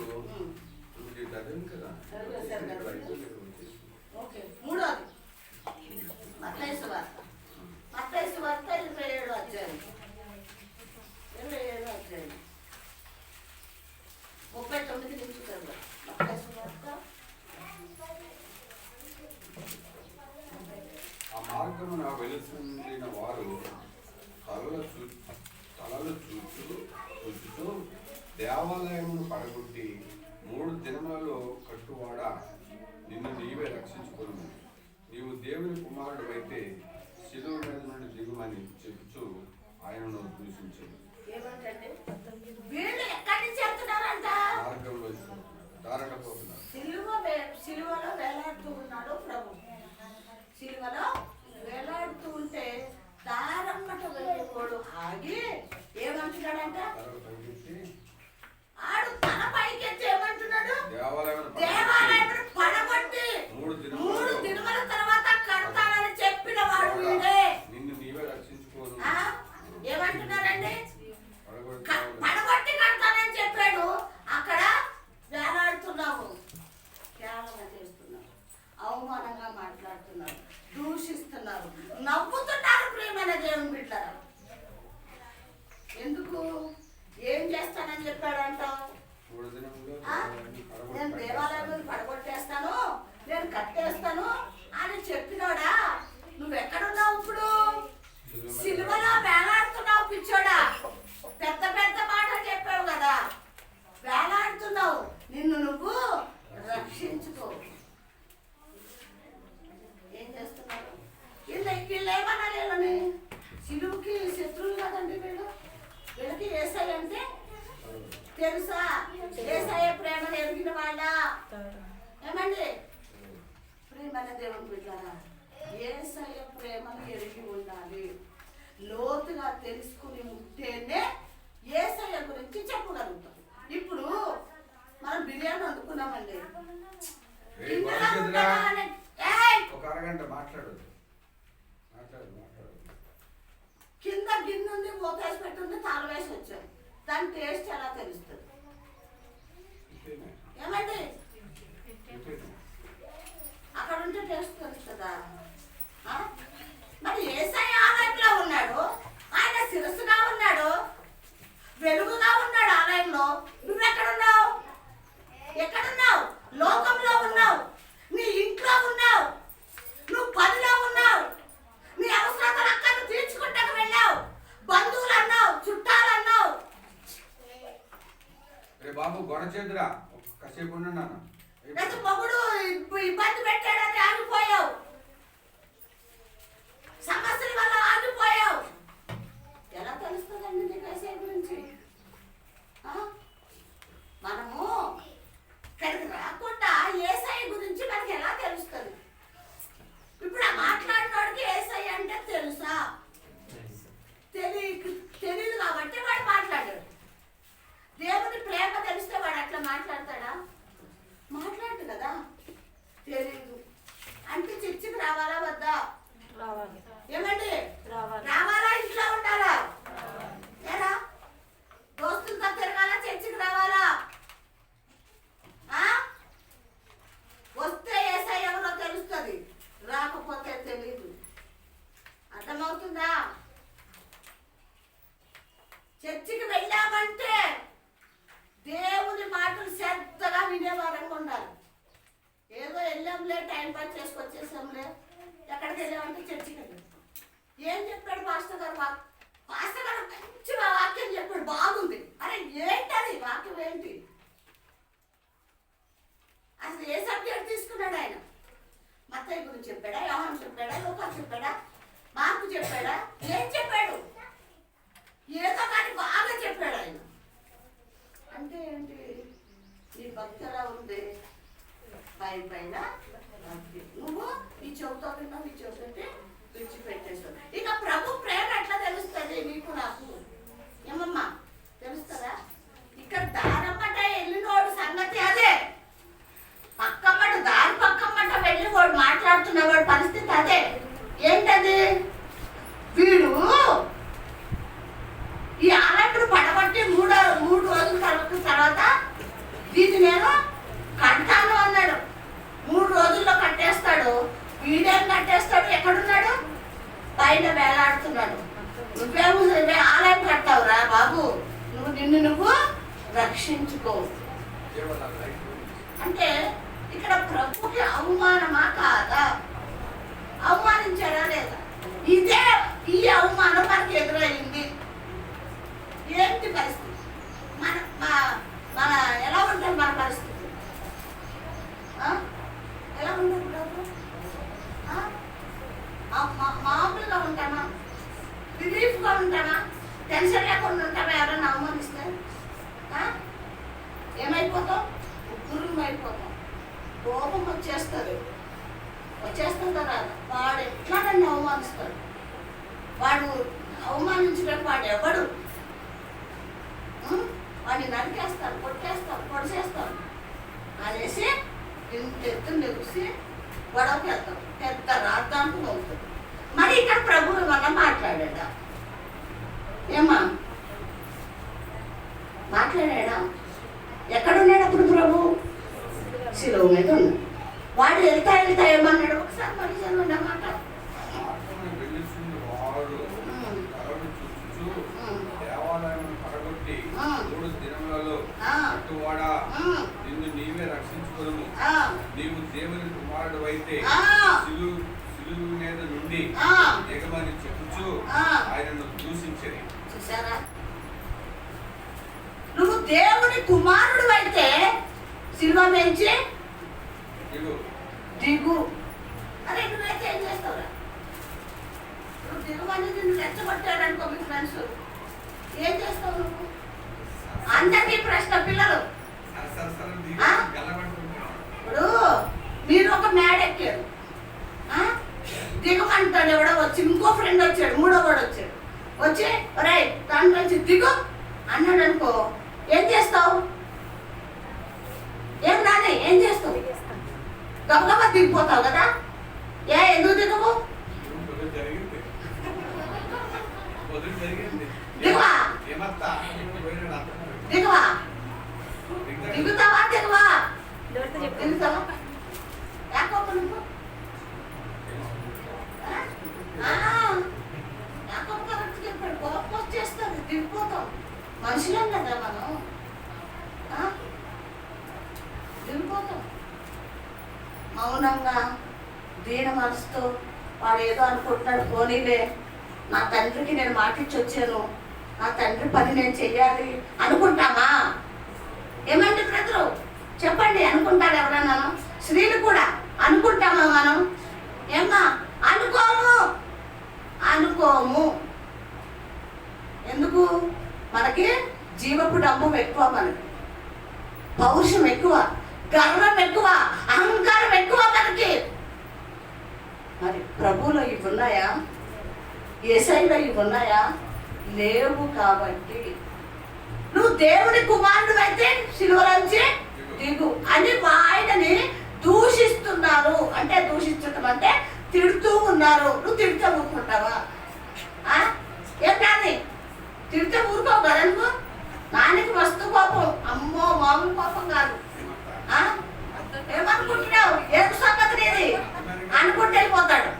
ఓకే, మూడోది మత్తయి సువార్త. మత్తయి సువార్త 27వ అధ్యాయం, 27వ అధ్యాయం 39 నుంచి చదవండి. మత్తయి సువార్త. ఆ మార్గమున వెలుసుండిన వారు తలలు చూస్తూ దేవాలయమును పడగొట్టి 3 దినములలో కట్టువాడా, నిన్ను నీవే రక్షించుకోను. నీవు దేవుని కుమారుడు అయితే శిలువ మీద నుండి దిగుమని చెప్పుచు ఆయనను దూషించాడు. ఏమంటే వీళ్ళు ఎక్కడి నుంచి వెళ్తున్నారంట? మార్గంలో దారకపోతున్నారు. సిలువలో వేలాడుతూ ఉన్నాడు ప్రభు. సిలువలో వేలాడుతూ ఉంటే దారమ్మట వెళ్ళిపోడు ఆగి ఏమంటున్నాడంట? ఆడు తన పైకెత్తి ఏమంటున్నాడు? దేవాలయమును పడగొట్టి 3 దినముల తర్వాత కడతానని చెప్పిన వాడు వీడే. నిన్ను నీవే రక్షించుకోను. ఏమంటున్నారండి? పడగొట్టి కడతానని చెప్పాడు. అక్కడ వేలాడుతున్నావు, కేవలం చేస్తున్నావు, అవమానంగా మాట్లాడుతున్నారు, దూషిస్తున్నారు, నవ్వుతున్నారు. ప్రియమైన దేవుని బిడ్డలారా, ఎందుకు? ఏం చేస్తానని చెప్పాడంటావు? నేను దేవాలయం పడగొట్టేస్తాను, నేను కట్టేస్తాను అని చెప్పినోడా? నువ్వెక్కడున్నావు ఇప్పుడు? సిలువలో వేలాడుతున్నావు పిచ్చోడా. పెద్ద పెద్ద మాటలు చెప్పావు కదా, వేలాడుతున్నావు. నిన్ను నువ్వు రక్షించుకో. ఏం చేస్తున్నారు వీళ్ళు? ఏమన్నా లేదని సిలువుకి శత్రువులు కదండి వీళ్ళు. వీళ్ళకి యేసయ్య అంటే తెలుసా? యేసయ్య ప్రేమను ఎరిగిన వాళ్ళ. ఏమండి ప్రియమైన దేవుని బిడ్డలారా, యేసయ్య ప్రేమను ఎరిగి ఉండాలి. లోతుగా తెలుసుకుని ఉంటేనే యేసయ్య గురించి చెప్పగలుగుతాం. ఇప్పుడు మనం బిర్యానీ వండుకున్నామండి. ఒక అరగంట మాట్లాడు. కింద గిన్నె ఉంది, మూతేసి పెట్టుంది, తాళం వేసి వచ్చాం. దాని టేస్ట్ ఎలా తెలుస్తుంది? ఏమండి? అక్కడ ఉంటే టేస్ట్ తెలుస్తుందా? మరి యేసయ్య ఆలయంలో ఉన్నాడు, ఆయన శిరస్సుగా ఉన్నాడు, ఎక్కడున్నావు? లోకంలో ఉన్నావు, నీ ఇంట్లో ఉన్నావు, నువ్వు పనిలో ఉన్నావు, నీ అవసరాలు అక్కడ తీర్చుకుంటాకు వెళ్ళావు, బంధువులు అన్నావు, చుట్టాలు అన్నావు. రే బాబు గొడవ చేద్దురా, కాసేపు ఉండండి నాన్న. లేదా మొగుడు ఇబ్బంది పెట్టాడని ఆగిపోయావు, సమస్యల వల్ల ఆగిపోయావు. ఎలా తెలుస్తుందండి నీకు ఏసై గురించి? మనము ఇక్కడికి రాకుండా ఏసై గురించి మనకి ఎలా తెలుస్తుంది? ఇప్పుడు ఆ మాట్లాడినోడికి ఏసై అంటే తెలుసా? తెలియదు కాబట్టి వాడు మాట్లాడాడు. దేవుని ప్రేమ తెలిస్తే వాడు అట్లా మాట్లాడతాడా? మాట్లాడు కదా. తెలీదు అంటే చర్చికి రావాలా వద్దా? రావాలి. ఏమండి? రావాలి. రావాలా? ఇంట్లో ఉండాలా? ఏరా దోస్తులతో తిరగాల? చర్చికి రావాలా? వస్తే ఏసై ఎవరో తెలుస్తుంది, రాకపోతే తెలీదు. అర్థమవుతుందా? చర్చికి వెళ్ళామంటే దేవుని మాటలు శ్రద్ధగా వినేవారంగా ఉండాలి. ఏదో వెళ్ళాంలే, టైం పాస్ చేసుకొచ్చేసాంలే. ఎక్కడికి వెళ్ళామంటే చర్చికి వెళ్ళాం. ఏం చెప్పాడు పాస్టర్ గారు? పాస్టర్ గారు మంచి వాక్యం చెప్పాడు, బాగుంది. అరే ఏంటది వాక్యం? ఏంటి అసలు? ఏ సబ్జెక్ట్ తీసుకున్నాడు ఆయన? మత్తయి గురించి చెప్పాడా? యోహాను చెప్పాడా? లూకా చెప్పాడా? మార్కు చెప్పాడా? ఏం చెప్పాడు? ఏదో కానీ బాగా చెప్పాడు ఆయన. అంటే ఏంటి? నీ భక్తరా ఉంది పైన నువ్వు ఈ చెవుతో విన్నావు, ఈ చెవుతుంటే విడిచిపెట్టేస్తావు. ఇక ప్రభు ప్రేమ ఎట్లా తెలుస్తుంది నీకు నాకు? ఏమమ్మా తెలుస్తుందా? ఇక్కడ దారమ్మట వెళ్ళినోడు సంగతి అదే, పక్కమ్మట దారి పక్కమ్మట వెళ్ళి వాడు మాట్లాడుతున్నవాడు పరిస్థితి అదే. ఏంటది? వీడు ఈ ఆలకుడు పడబట్టి మూడు రోజుల తర్వాత దీన్ని నేను కట్టాను అన్నాడు. 3 రోజుల్లో కట్టేస్తాడు. వీడేం కట్టేస్తాడు? ఎక్కడున్నాడు? పైన వేలాడుతున్నాడు. నువ్వే ఆలయం కట్టావురా బాబు, నిన్ను రక్షించుకో. అంటే ఇక్కడ ప్రభుకి అవమానమా కాదా? అవమానించాడా లేదా? ఈ అవమానం మనకి ఎదురైంది. ఏంటి పరిస్థితి? మన ఎలా ఉంటుంది మన పరిస్థితి? ఎలా ఉంటుంది ప్రభు? మామూలుగా ఉంటామా? రిలీఫ్గా ఉంటామా? టెన్షన్ లేకుండా ఉంటామా? ఎవరైనా అవమానిస్తే ఏమైపోతాం? గురువు అయిపోతాం. కోపం వచ్చేస్తుంది కదా. వాడు ఎట్లా నన్ను అవమానిస్తాడు? వాడు అవమానించడం వాడు ఎవడు? వాడిని నరికేస్తాడు, కొట్టేస్తాడు, పొడిచేస్తాడు అనేసి ఇంత ఎత్తుని నెగిసి గొడవకి వెళ్తాం. పెద్ద రాద్దాంతం అవుతుంది. మరి ఇక్కడ ప్రభువు వల్ల మాట్లాడా? ఏమా మాట్లాడా? ఎక్కడున్నాడు అప్పుడు ప్రభు? శిలువ మీద ఉన్నాడు. వాడు వెళ్తా ఏమన్నాడు? ఒకసారి మరి చదవండి అన్నమాట. నిన్ను నీవే రక్షించుకోను, నీవు దేవుని కుమారుడు అయితే శిలువ మీద నుండి దిగమని చెప్పుచు ఆయనను దూషించని. చూసారా? నువ్వు దేవుని కుమారుడు అయితే శిలువ నుంచి దిగు. అరే నువ్వైతే ఏం చేస్తావురా? నువ్వు దిగుమని నిన్ను రెచ్చగొట్టాడు అనుకో మీ ఫ్రెండ్స్, ఏం చేస్తావు నువ్వు? అందరికీ ప్రశ్న. పిల్లలు ఇప్పుడు మీరు ఒక మేడ ఎక్కారు, దిగమంటాడు. ఎవడో వచ్చి ఇంకో ఫ్రెండ్ వచ్చాడు, 3వ వాడు వచ్చాడు. వచ్చి ఒరే దాంట్లో నుంచి దిగు అన్నాడు అనుకో, ఏం చేస్తావు? ఏం రాని ఏం చేస్తావు? గబగబా దిగిపోతావు కదా. ఎందుకు దిగవు? దిగవా? దిగవా? దిగుతావా? దిగవా? దిగుతావా? యాకోబు నువ్వు యాకోబు కరెక్ట్ చెప్పాడు. కోపం వచ్చేస్తుంది, దిగిపోతాం. మనుషులం కదా మనం. మౌనంగా దీన మనసుతో వాడు ఏదో అనుకుంటున్నాడు, పోనీలే నా తండ్రికి నేను మాటిచ్చి వచ్చాను, నా తండ్రి పని నేను చెయ్యాలి అనుకుంటామా? ఏమండి బ్రదరు చెప్పండి, అనుకుంటారు ఎవరన్నా? స్త్రీలు కూడా అనుకుంటామా మనం? ఏమ్మా అనుకోము. ఎందుకు? మనకి జీవపు డబ్బు ఎక్కువ, మనకి పౌరుషం ఎక్కువ, గర్వం ఎక్కువ, అహంకారం ఎక్కువ మనకి. మరి ప్రభువులో ఇవి ఉన్నాయా? యేసయ్యలో ఇవి ఉన్నాయా? లేవు. కాబట్టి నువ్వు దేవుడి కుమారుడు అయితే సిలువలోంచి దిగు అని ఆయనని దూషిస్తున్నారు. అంటే దూషించటం అంటే తిడుతూ ఉన్నారు. నువ్వు తిడితే ఊరుకుంటావా? ఏంటని తిడితే ఊరుకోవు కదా నువ్వు? నానికి మస్తు కోపం, అమ్మో మామూలు కోపం కాదు. ఏమనుకుంటున్నావు? ఏం సంగతి నీది అనుకుంటే వెళ్ళిపోతాడు.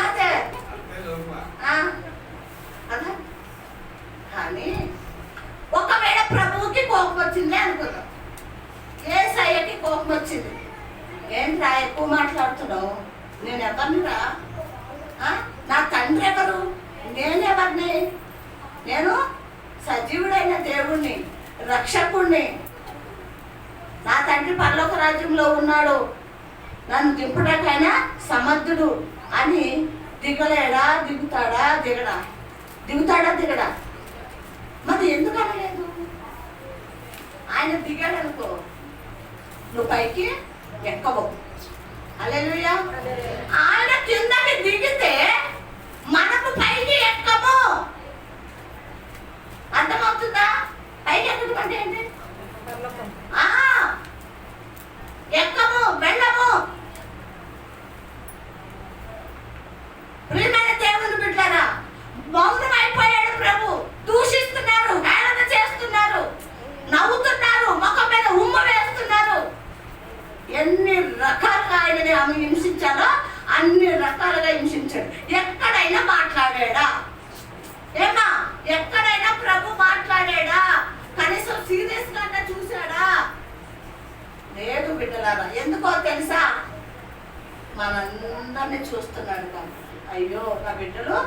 అదే అదే. కానీ ఒకవేళ ప్రభువుకి కోపం వచ్చింది అనుకుందాం, యేసయ్యకి కోపం వచ్చింది. ఏంట్రా ఎక్కువ మాట్లాడుతున్నావు? నేను ఎవరినిరా? నా తండ్రి ఎవరు? నేనెవరిని? నేను సజీవుడైన దేవుణ్ణి, రక్షకుణ్ణి. నా తండ్రి పరలోక రాజ్యంలో ఉన్నాడు, నన్ను దింపడాకైనా సమర్థుడు అని దిగలేడా? దిగుతాడా? మరి ఎందుకు అనలేదు? ఆయన దిగాడు అనుకో, నువ్వు పైకి ఎక్కవు. హల్లెలూయా. ఆయన కిందకి దిగితే మనకు పైకి ఎక్కము. అర్థమవుతుందా? పైకి ఎక్కడం అంటే ఏంటి? ఎక్కము, వెళ్ళము. ప్రియమైన దేవుని బిడ్డలారా, మౌనం అయిపోయాడు ప్రభు. దూషిస్తున్నారు, హేళన చేస్తున్నారు, నవ్వుతున్నారు, ముఖం మీద ఉమ్మ వేస్తున్నారు. ఎన్ని రకాలుగా ఆయనని హింసించాలో అన్ని రకాలుగా హింసించాడు. ఎక్కడైనా మాట్లాడాడా? ఏమా ఎక్కడైనా ప్రభు మాట్లాడాడా? కనీసం సీరియస్ గా చూశాడా? లేదు బిడ్డలారా. ఎందుకో తెలుసా? మనందరినీ చూస్తున్నాడు కాబట్టి. అయ్యో నా బిడ్డలు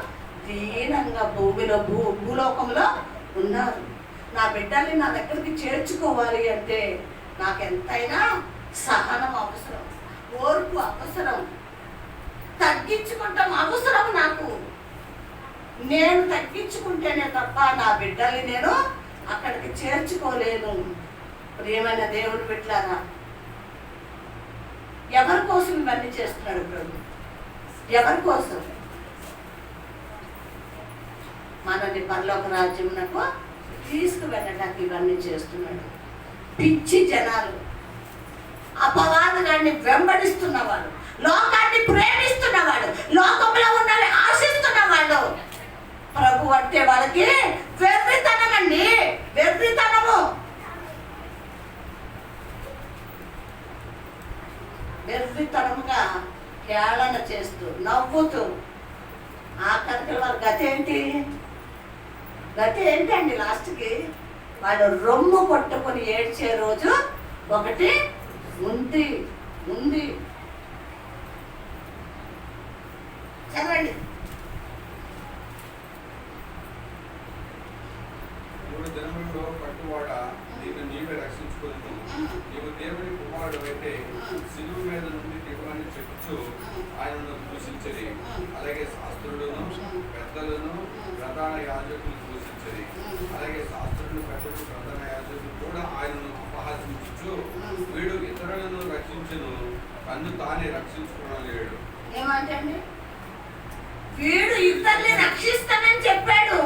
దీనంగా భూలోకంలో ఉన్నారు. నా బిడ్డల్ని నా దగ్గరికి చేర్చుకోవాలి అంటే నాకెంతైనా సహనం అవసరం, ఓర్పు అవసరం, తగ్గించుకుంటాం అవసరం నాకు. నేను తగ్గించుకుంటేనే తప్ప నా బిడ్డల్ని నేను అక్కడికి చేర్చుకోలేను. ప్రియమైన దేవుడు బిడ్డలారా, ఎవరి కోసం ఇవన్నీ చేస్తున్నాడు ప్రభు? ఎవరి కోసం? మనల్ని పరలోక రాజ్యమునకు తీసుకువెళ్ళడానికి ఇవన్నీ చేస్తున్నాడు. పిచ్చి జనాలు, అపవాదాన్ని వెంబడిస్తున్నవాడు, లోకాన్ని ప్రేమిస్తున్నవాడు, లోకంలో ఉన్నవి ఆశిస్తున్నవాడు. ప్రభు అంటే వాళ్ళకి వెర్రితనం అండి, వెర్రితనము. వెర్రితనముగా కేళన చేస్తూ నవ్వుతూ ఆఖరికి వాళ్ళ గతి ఏంటండి? లాస్ట్కి వాడు రొమ్ము కొట్టుకొని ఏడ్చే రోజు ఒకటి ఉంది. చదవండి. 3 దినములలో పట్టువాడ నీవే రక్షించుకోదు. నీవు దేవుని కుమారుడు అయితే సిలువ మీద నుండి దిగువని చెప్పుచు ఆయనను దూషించది. అలాగే శాస్త్రులను పెద్దలను ప్రధాన యాజకులు దూషించది. అలాగే శాస్త్రులు పెద్దలు ప్రధాన యాజకులు కూడా ఆయనను అపహాసించు. వీడు ఇతరులను రక్షించును, తన్ను తానే రక్షించుకోలేడు. ఏమంటండి? వీడు ఇతరుల్ని రక్షిస్తానని చెప్పాడు,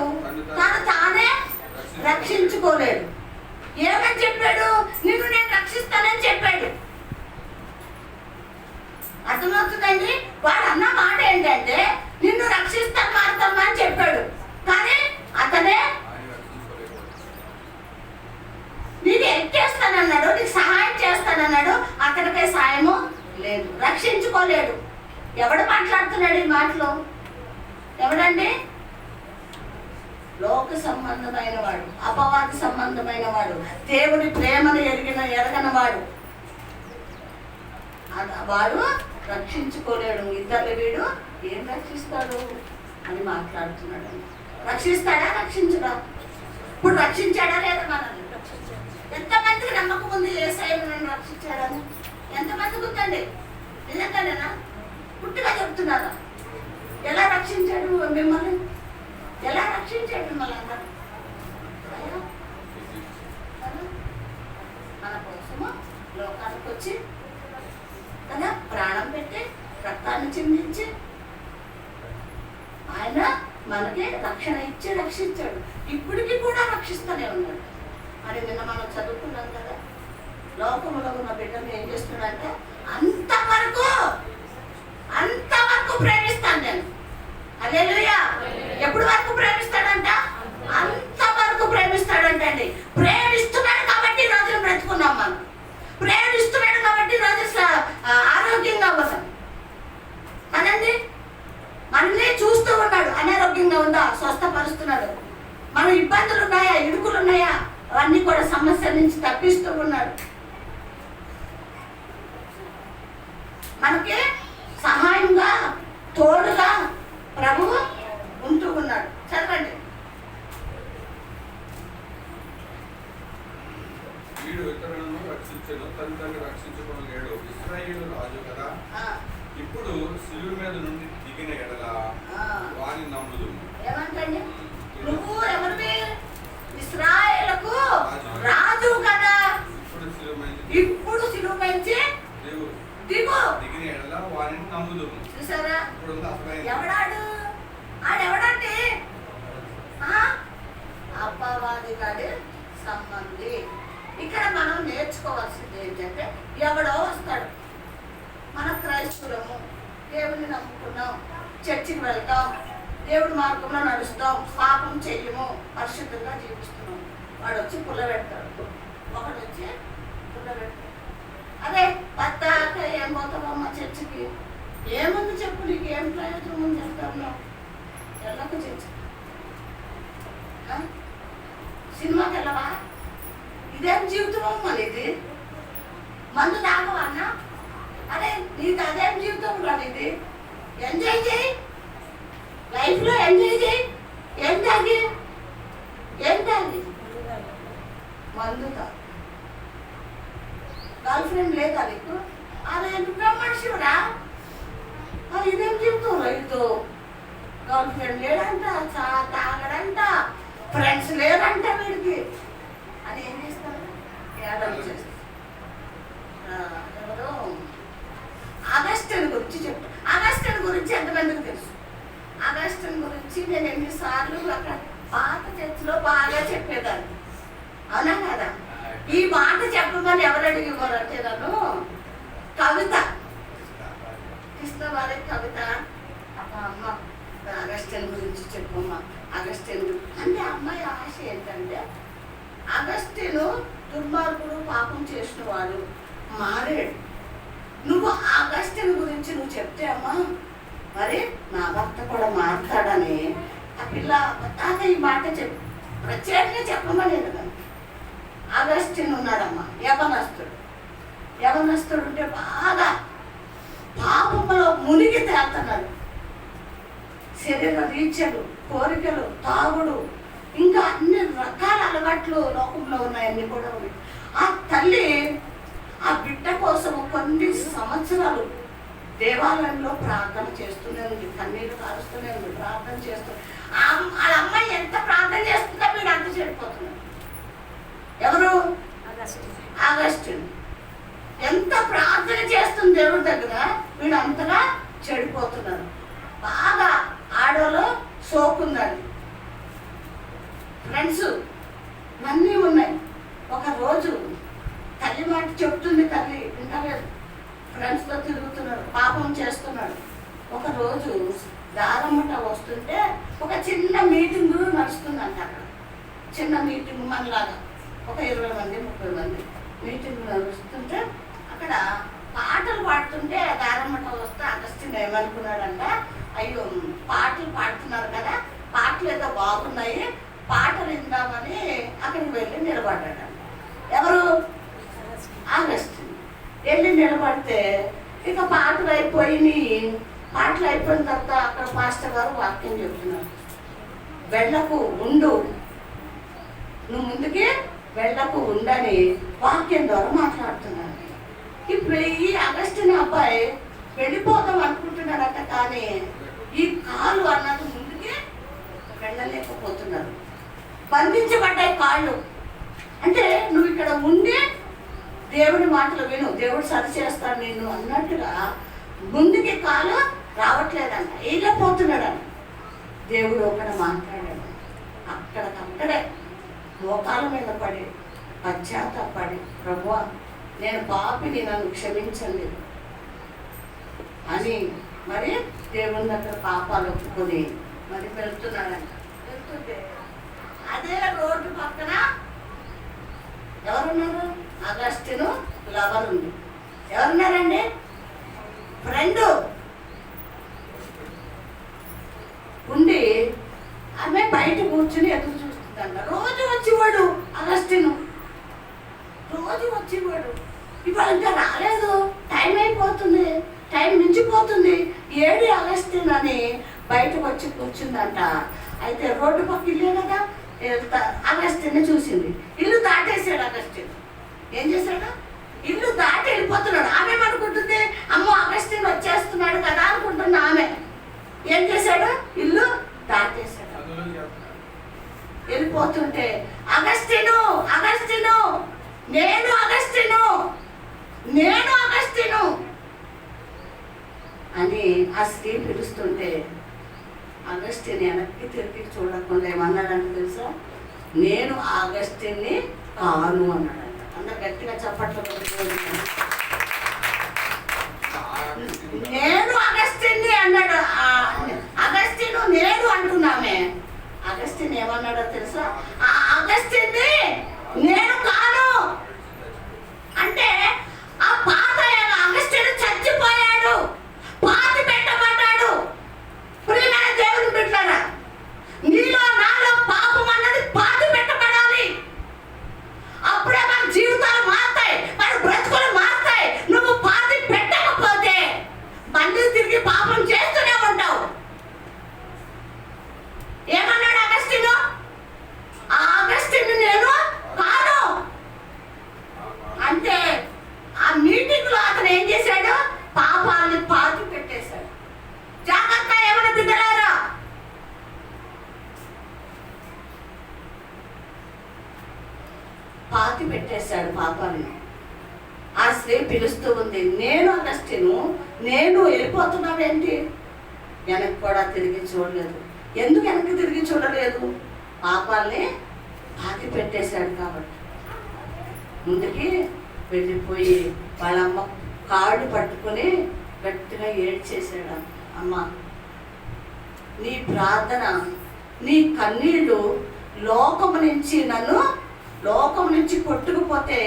తను తానే రక్షించుకోలేడు. ఏమని చెప్పాడు? నిన్ను నేను రక్షిస్తానని చెప్పాడు. అర్థమవుతుందండి? వాడు అన్న మాట ఏంటంటే నిన్ను రక్షిస్తాను మారుతామా అని చెప్పాడు, కానీ అతనే నీకు హెల్ప్ చేస్తానన్నాడు, నీకు సహాయం చేస్తానన్నాడు. అతనికే సాయము లేదు, రక్షించుకోలేడు. ఎవడు మాట్లాడుతున్నాడు ఈ మాటలు? ఎవడండి? లోక సంబంధమైన వాడు, అపవాది సంబంధమైన వాడు, దేవుని ప్రేమను ఎరగనవాడు, వాడు రక్షించుకోలేడు. ఇద్దరు వీడు ఏం రక్షిస్తాడు అని మాట్లాడుతున్నాడు. రక్షిస్తాడా? రక్షించడా? ఇప్పుడు రక్షించాడా లేదా? మనల్ని ఎంతమందికి నమ్మకం ఉంది యేసయ్య నన్ను రక్షించాడని? ఎంతమందికి ఉందండి? నిజంగానేనా? పుట్టిగా చెప్తున్నారా? ఎలా రక్షించాడు మిమ్మల్ని? ఎలా రక్షించాడు మిమ్మల్ని అందరూ? మన కోసము లోకానికి వచ్చి కదా ప్రాణం పెట్టి రక్తాన్ని చిందించి ఆయన మనకి రక్షణ ఇచ్చి రక్షించాడు. ఇప్పటికీ కూడా రక్షిస్తూనే ఉన్నాడు. మరి నిన్న మనం చదువుకున్నాం కదా, లోకంలో ఉన్న బిడ్డను ఏం చేస్తున్నాడంటే అంతవరకు ప్రేమిస్తాను నేను. హల్లెలూయా. ఎప్పుడు వరకు ప్రేమిస్తాడంట? అంతవరకు ప్రేమిస్తాడంట అండి. ప్రేమిస్తున్నాడు కాబట్టి ఈ రోజున బ్రతుకున్నాం మనం. ప్రేమిస్తున్నాడు కాబట్టి ఈ రోజు ఆరోగ్యంగా ఉన్నాం కదండి. మనల్ని చూస్తూ ఉన్నాడు. అనారోగ్యంగా ఉందా? స్వస్థపరుస్తున్నాడు. మన ఇబ్బందులు ఉన్నాయా? ఇరుకులు ఉన్నాయా? అవన్నీ కూడా సమస్యల నుంచి తప్పిస్తూ ఉన్నాడు. మనకి సహాయంగా తోడుగా ప్రభువు ఉంటూ ఉన్నాడు. చదవండి. వీడు ఇతరులను రక్షించను, తల్లిదండ్రులు రక్షించుకోలేడు. ఇశ్రాయేలు రాజు కదా, ఇప్పుడు శిలువ మీద నుండి దిగిన ఎడల వాని నమ్ముదు. ఏమంటండి? నువ్వు ఎవరివి? ఇశ్రాయేలుకు రాజు కదా, ఇప్పుడు శిలువ నుంచి దిగు దిగిన ఎడల వాని నమ్ముదు. చూసారా? ఎవడాడు? ఆడెవడండి? అపవాది గాడి సంబంధి. ఇక్కడ మనం నేర్చుకోవాల్సింది ఏంటంటే, ఎవడో వస్తాడు. మన క్రైస్తవులము, దేవుని నమ్ముకున్నాం, చర్చికి వెళ్తాం, దేవుడి మార్గంలో నడుస్తాం, పాపం చెయ్యము, పరిశుద్ధంగా జీవిస్తున్నాం. వాడు వచ్చి పుల్ల పెడతాడు, ఒకడు వచ్చి పుల్ల పెడతాడు. అదే పద్దాక ఏం పోతావమ్మా చర్చికి? ఏముంది చెప్పు, నీకు ఏం ప్రయోజనం ఉంది? చెప్తాను వెళ్ళకు చర్చి. సినిమాకి వెళ్ళవా? ఇదేం జీవితం అమ్మా ఇది? మందు తాగవా అన్న? అరే నీకు అదేం జీవితం రాదు ఇది? ఎంజాయ్ చేయి, లైఫ్లో ఎంజాయ్ చేయి. ఏం తాగి మందు తాగు. గర్ల్ ఫ్రెండ్ లేదా నీకు? అదే నువ్వే మనిషిరా? ఇదేం జీవితం రైతు? గర్ల్ ఫ్రెండ్ లేడంట, తాగడంట, ఫ్రెండ్స్ లేరంట వీడికి అని ఏం చేస్తారు? ఏడాది చేస్తారు. ఎవరు అగస్టిన్ గురించి చెప్పు. అగస్టిన్ గురించి ఎంతమందికి తెలుసు? అగస్టిన్ గురించి నేను ఎన్నిసార్లు అక్కడ పాత చర్చిలో బాగా చెప్పేదాన్ని, అవునా కదా? ఈ మాట చెప్పమని ఎవరు అడిగేవారంటే నన్ను కవిత, కృష్ణవారి కవిత, అమ్మ అగస్టిన్ గురించి చెప్పమ్మా, అగస్టిన్ అంటే అమ్మాయి ఆశ ఏంటంటే, అగస్టిను దుర్మార్గుడు, పాపం చేసిన వాడు, మారాడు. నువ్వు అగస్టిన్ గురించి నువ్వు చెప్తే అమ్మా, మరి నా భర్త కూడా మారుతాడని ఆ పిల్ల బాగా ఈ మాట చెప్పు, ప్రత్యేకంగా చెప్పమలేదు కదా. అగస్టిన్ ఉన్నాడమ్మా, యవనస్తుడు ఉంటే బాగా పాపంలో మునిగి తేలుతున్నాడు. శరీర రీచలు, కోరికలు, తాగుడు, ఇంకా అన్ని రకాల అలవాట్లు లోకంలో ఉన్నాయన్నీ కూడా ఉన్నాయి. ఆ తల్లి ఆ బిడ్డ కోసం కొన్ని సంవత్సరాలు దేవాలయంలో ప్రార్థన చేస్తూనే ఉంది, కన్నీళ్ళు కారుస్తూనే ఉంది, ప్రార్థన చేస్తూ. వాళ్ళ అమ్మాయి ఎంత ప్రార్థన చేస్తుందో వీడు అంత చెడిపోతున్నాడు. ఎవరు? అగస్టిన్. ఎంత ప్రార్థన చేస్తుంది దేవుడి దగ్గర, వీడు అంతగా చెడిపోతున్నారు. బాగా ఆడోలో సోకుందండి, ఫ్రెండ్స్ అన్నీ ఉన్నాయి. ఒక రోజు తల్లి మాట చెప్తుంది, తల్లి వింటలేదు, ఫ్రెండ్స్తో తిరుగుతున్నాడు, పాపం చేస్తున్నాడు. ఒకరోజు దారమ్మట వస్తుంటే ఒక చిన్న మీటింగ్ నడుస్తుందంట. అక్కడ చిన్న మీటింగ్ మనలాగా ఒక 20 మంది 30 మంది మీటింగ్ నడుస్తుంటే అక్కడ పాటలు పాడుతుంటే దారమ్మట వస్తే అగస్టిన్ ఏమనుకున్నాడంట, అయ్యో పాటలు పాడుతున్నారు కదా, పాటలు ఏదో బాగున్నాయి, పాట విందామని అక్కడికి వెళ్ళి నిలబడ్డాడు. ఎవరు? అగస్టిన్. వెళ్ళి నిలబడితే ఇక పాటలు అయిపోయినాయి. పాటలు అయిపోయిన తర్వాత అక్కడ పాస్టర్ గారు వాక్యం చెప్తున్నారు. వెళ్ళకు ఉండు, నువ్వు ముందుకి వెళ్ళకు ఉండని వాక్యం ద్వారా మాట్లాడుతున్నాను. ఇప్పుడు ఈ అగస్టిన్ అబ్బాయి వెళ్ళిపోతాం అనుకుంటున్నాడట, కానీ ఈ కాలు అన్నది ముందుకి వెళ్ళలేకపోతున్నారు. బంధించబడ్డాయి కాళ్ళు. అంటే నువ్వు ఇక్కడ ఉండి దేవుడి మాటలు విను, దేవుడు సరి చేస్తాడు నిన్ను అన్నట్టుగా ముందుకి కాలు రావట్లేదంట, వెళ్ళిపోతున్నాడంట. దేవుడు ఒకడ మాట్లాడాడు. అక్కడికక్కడే మోకాల మీద పడి పశ్చాత్తాపడి, ప్రభువా నేను పాపిని, నన్ను క్షమించండి అని మరి దేవుని దగ్గర పాపాలు ఒప్పుకొని మరి వెళ్తున్నాడంట. వెళ్తుంటే అదే రోడ్డు పక్కన ఎవరున్నారు? అగస్టిన్ లవర్ ఉంది. ఎవరున్నారండి? ఫ్రెండ్ ఉండి ఆమె బయట కూర్చుని ఎదురు చూస్తుందంట. రోజు వచ్చేవాడు అగస్టిన్, రోజు వచ్చేవాడు. ఇవాళ ఇంకా రాలేదు, టైం అయిపోతుంది, టైం మించిపోతుంది, ఏడు అగస్టిన్ అని బయటకు వచ్చి కూర్చుందంట. అయితే రోడ్డు పక్క ఇల్లే కదా, అగస్టిన్ చూసింది. ఇల్లు దాటేసాడు అగస్టిన్. ఏం చేశాడు? ఇల్లు దాటి వెళ్ళిపోతున్నాడు. ఆమె ఏమనుకుంటుంది? అమ్మో అగస్టిన్ వచ్చేస్తున్నాడు కదా అనుకుంటుంది ఆమె. ఏం చేశాడు? ఇల్లు దాటేశాడు. వెళ్ళిపోతుంటే అగస్టిను, అగస్టిను, నేను అగస్టిను, నేను అగస్టిను అని ఆ స్త్రీ పిలుస్తుంటే అగస్టిన్ వెనక్కి తిరిగి చూడకుండా ఏమన్నాడంటే తెలుసా? నేను అగస్టిన్ని కాను అన్నాడంట. అందరు గట్టిగా చప్పట్లు కొట్టుకోండి. నేను అగస్టిన్ని అన్నాడు. అగస్టిన్ నేను అంటున్నామే. అగస్టిన్ ఏమన్నాడో తెలుసా? ఆ అగస్టిన్ని నేను కాను అంటే ఆ పాత అగస్టిన్ చచ్చిపోయాడు, పాతి పెట్టబడ్డాడు. ప్రియమైన దేవుని బిడ్డలారా, నీలో నాలో పాపం అన్నది పాతి పెట్టబడాలి. అప్పుడే మన జీవితాలు మారుతాయి, మన బ్రతుకులు మారుతాయి. నువ్వు పాతి పెట్టకపోతే మళ్ళీ తిరిగి పాపం చేస్తూనే ఉంటావు. ఏమన్నాడు అగస్టిన్? ఆ అగస్టిన్ నేను కాను అంటే ఆ మీటింగ్ లో అతను ఏం చేశాడు? పాపాన్ని పాతి పెట్టేశాడు. జాగ్రత్త ఏమైనా బిడ్డలారా, పాతి పెట్టేశాడు పాపాన్ని. ఆ స్త్రీ పిలుస్తూ ఉంది, నేను అగస్టిను, నేను. వెళ్ళిపోతున్నావేంటి? వెనక్కి కూడా తిరిగి చూడలేదు. ఎందుకు వెనక్కి తిరిగి చూడలేదు? పాపాల్ని పాతి పెట్టేశాడు కాబట్టి. ముందుకి వెళ్ళిపోయి వాళ్ళమ్మ కాళ్ళు పట్టుకొని గట్టిగా ఏడ్చేసాడు. అమ్మ, నీ ప్రార్థన, నీ కన్నీళ్ళు లోకము నుంచి లోకం నుంచి కొట్టుకుపోతే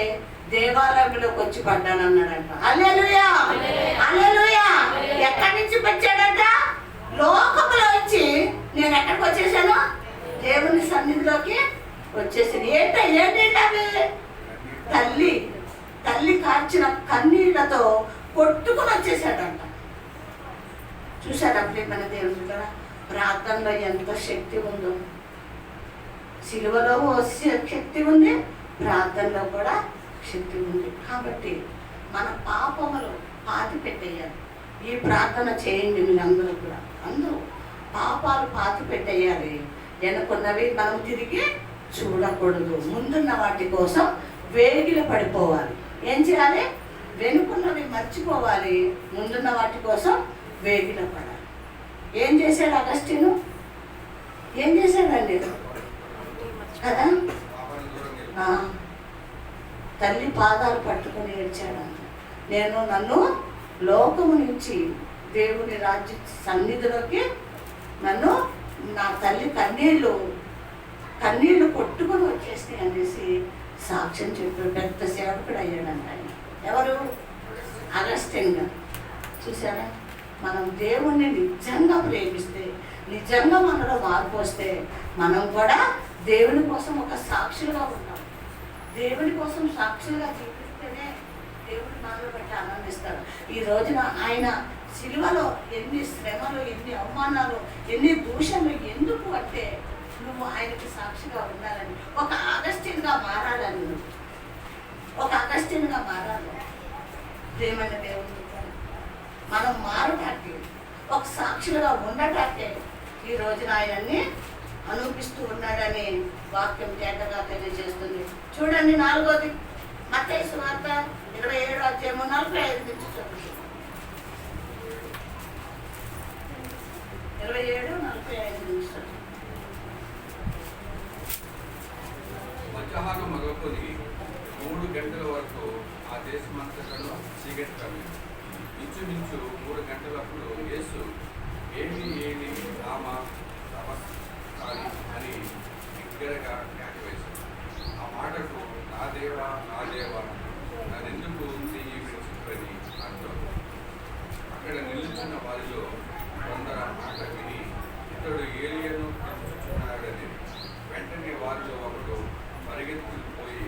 దేవాలయంలోకి వచ్చి పడ్డాను అన్నాడంట. హల్లెలూయా, హల్లెలూయా. ఎక్కడి నుంచి వచ్చాడంట? లోకములో వచ్చి నేను ఎక్కడికి వచ్చేసాను? దేవుని సన్నిధిలోకి వచ్చేసాను. ఏంటి అవి? తల్లి కార్చిన కన్నీళ్లతో కొట్టుకుని వచ్చేసాడంట. చూశారు అప్పుడే మన దేవుని కదా ప్రార్థనలో ఎంత శక్తి ఉందో. సిలువలో శక్తి ఉంది, ప్రార్థనలో కూడా శక్తి ఉంది. కాబట్టి మన పాపములు పాతి పెట్టేయాలి. ఈ ప్రార్థన చేయండి మీరందరూ కూడా. అందరూ పాపాలు పాతి పెట్టేయాలి. వెనుకున్నవి మనం తిరిగి చూడకూడదు. ముందున్న వాటి కోసం వేగిల పడిపోవాలి. ఏం చేయాలి? వెనుకున్నవి మర్చిపోవాలి, ముందున్న వాటి కోసం వేగిల పడాలి. ఏం చేశాడు అగస్టిను? ఏం చేశాడండి కదా? తల్లి పాదాలు పట్టుకొని ఏడ్చాడంట. నన్ను లోకము నుంచి దేవుని రాజ్య సన్నిధిలోకి నన్ను నా తల్లి కన్నీళ్లు కొట్టుకొని వచ్చేస్తాయి అనేసి సాక్ష్యం చెప్పాడు. పెద్ద సేవకుడు అయ్యాడంట ఆయన. ఎవరు? అగస్టిన్ గారు. చూసారా? మనం దేవుణ్ణి నిజంగా ప్రేమిస్తే, నిజంగా మనలో మార్పు వస్తే మనం కూడా దేవుని కోసం ఒక సాక్షులుగా ఉన్నాం. దేవుని కోసం సాక్షులుగా జీవిస్తేనే దేవుడు మనలో బట్టి ఆనందిస్తాడు. ఈ రోజున ఆయన సిలువలో ఎన్ని శ్రమలు, ఎన్ని అవమానాలు, ఎన్ని దూషణలు ఎందుకు అంటే నువ్వు ఆయనకి సాక్షిగా ఉండాలని, ఒక అగస్టిన్గా మారాలని, ఒక అగస్టిన్గా మారాలి. ప్రేమైన దేవుని మనం మారటానికి, ఒక సాక్షులుగా ఉండటానికి ఈ రోజున ఆయనని అనుపిస్తూ ఉన్నాడని వాక్యం తేటగా తెలియజేస్తుంది. చూడండి 4వది మత్తయి సువార్త 27:45 నుంచి చదువు. 27:45 నుంచి చదువు. మధ్యాహ్నం మొదలుకొని 3 గంటల వరకు ఆ దేశమంతటను చీకటి కమ్మింది. ఇంచుమించు 3 గంటలప్పుడు యేసు ఏమి ఏమి రామ నమస్కారి అని బిగ్గరగా కేకవేశాడు. ఆ మాటకు నా దేవా నన్నెందుకు చెయ్యి విడిచిపోయి అర్థం. అక్కడ నిలుచున్న వారిలో కొందరు ఆ మాట విని ఇతడు ఏలియను పిలుచుచున్నాడని. వెంటనే వారిలో ఒకడు పరిగెత్తుకుపోయి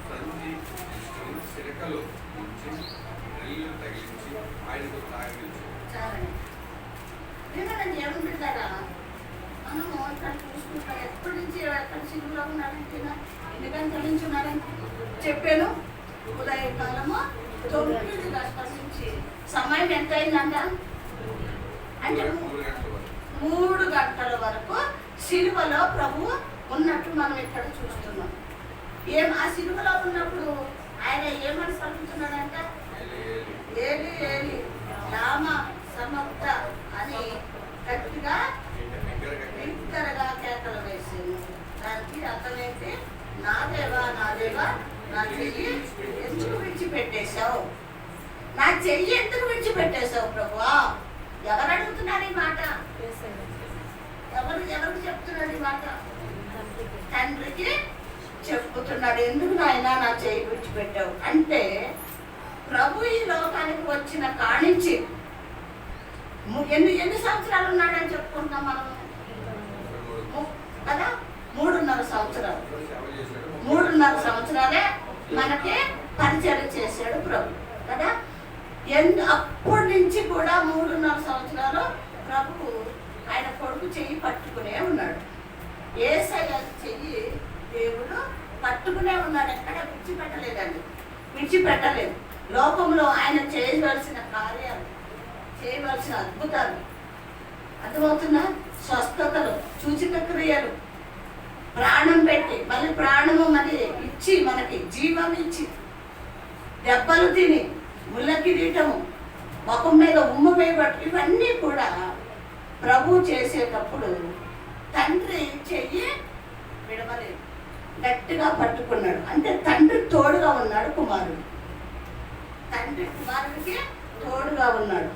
సంధి తీసుకుని సిరకలు ఉంచి నెల్లు తగిలించి ఆయనకు తాగించాడు. మనము ఇక్కడ చూసుకుంటాం ఎప్పటి నుంచి ఎక్కడ సిలువలో ఉన్నాడంటే ఎన్ని గంటల నుంచి ఉన్నాడని చెప్పాను. ఉదయకాలము 9 గంటల నుంచి. సమయం ఎంత అయిందంట అంటే 3 గంటల వరకు సిలువలో ప్రభు ఉన్నట్టు మనం ఇక్కడ చూస్తున్నాం. ఆ సిలువలో ఉన్నప్పుడు ఆయన ఏమని పలుకుతున్నాడంట? ఏలి ఏలి లామా సమర్థ అని గట్టిగా బిగ్గరగా కేకలు వేసింది. దానికి అర్థమైతే నా దేవా నా చెయ్యి ఎందుకు విడిచిపెట్టేశావు? నా చెయ్యి ఎందుకు విడిచిపెట్టేశావు ప్రభువా? ఎవరు అడుగుతున్నారు ఈ మాట? ఎవరికి చెప్తున్నాడు ఈ మాట? తండ్రికి చెప్పుతున్నాడు. ఎందుకు నాయనా నా చెయ్యి విడిచిపెట్టావు అంటే ప్రభు ఈ లోకానికి వచ్చిన కానించి ఎన్ని సంవత్సరాలు ఉన్నాడని చెప్పుకుంటాం మనం కదా? 3.5 సంవత్సరాలు. 3.5 సంవత్సరాలే మనకి పరిచయం చేశాడు ప్రభు కదా. అప్పటి నుంచి కూడా 3.5 సంవత్సరాలు ప్రభు ఆయన కొడుకు చెయ్యి పట్టుకునే ఉన్నాడు. యేసయ్య చెయ్యి దేవుడు పట్టుకునే ఉన్నాడు. ఎక్కడ విడిచిపెట్టలేదండి, విడిచిపెట్టలేదు. లోకంలో ఆయన చేయవలసిన కార్యాలు, చేయవలసిన అద్భుతాలు, అర్థమవుతున్నా, స్వస్థతలు, సూచక క్రియలు, ప్రాణం పెట్టి మళ్ళీ ప్రాణము మరి ఇచ్చి మనకి జీవం ఇచ్చి, దెబ్బలు తిని, ముళ్ళ కిరీటము, ముఖం మీద ఉమ్ము వేయబట్టు, ఇవన్నీ కూడా ప్రభు చేసేటప్పుడు తండ్రి చెయ్యి విడవలేదు, గట్టిగా పట్టుకున్నాడు. అంటే తండ్రి తోడుగా ఉన్నాడు కుమారుడు, తండ్రి కుమారుడికి తోడుగా ఉన్నాడు.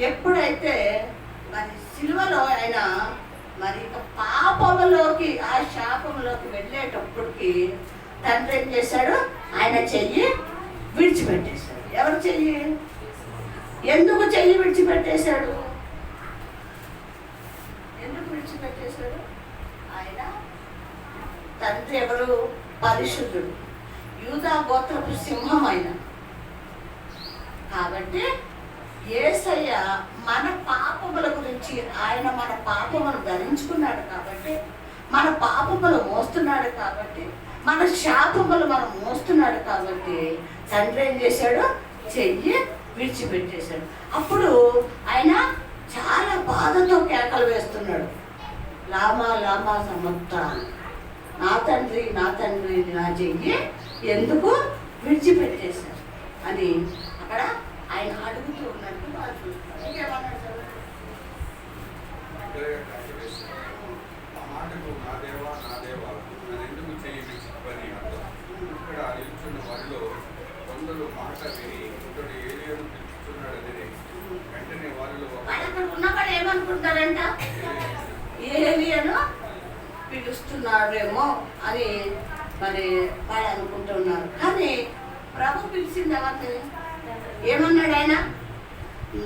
ఎప్పుడైతే మరి సిలువలో ఆయన మరి ఇక పాపంలోకి, ఆ శాపంలోకి వెళ్ళేటప్పటికి తండ్రి ఏం చేశాడు? ఆయన చెయ్యి విడిచిపెట్టేశాడు. ఎవరు చెయ్యి? ఎందుకు చెయ్యి విడిచిపెట్టేశాడు? ఎందుకు విడిచిపెట్టేశాడు? ఆయన తండ్రి ఎవరు? పరిశుద్ధుడు, యూదా గోత్రపు సింహం ఆయన. కాబట్టి యేసయ్య మన పాపముల గురించి, ఆయన మన పాపములు ధరించుకున్నాడు కాబట్టి, మన పాపములు మోస్తున్నాడు కాబట్టి, మన శాపములు మనం మోస్తున్నాడు కాబట్టి తండ్రి ఏం చేశాడు? చెయ్యి విడిచిపెట్టేశాడు. అప్పుడు ఆయన చాలా బాధతో కేకలు వేస్తున్నాడు, లామా లామా సమర్థ, నా తండ్రి నా చెయ్యి ఎందుకు విడిచిపెట్టేశారు అని అక్కడ ఆయన అడుగుతూ ఉన్నట్టు వాళ్ళు చూస్తారు. ఇంకేమన్నాడు? ఆ మాటకు నా దేవా నన్నెందుకు చెయ్యి విడిచిపోయి అర్థం. ఇక్కడ నిల్చున్న వారిలో కొందరు మాట విని ఇతడు ఏలియను పిలుచుచున్నాడని. వెంటనే వారిలో అక్కడ ఉన్నవాడు ఏమనుకుంటారంట? ఏలియను పిలుస్తున్నాడేమో అని మరి వాళ్ళు అనుకుంటున్నారు. కానీ ప్రభు పిలిచింది ఎవరిని? ఏమన్నాడు ఆయన?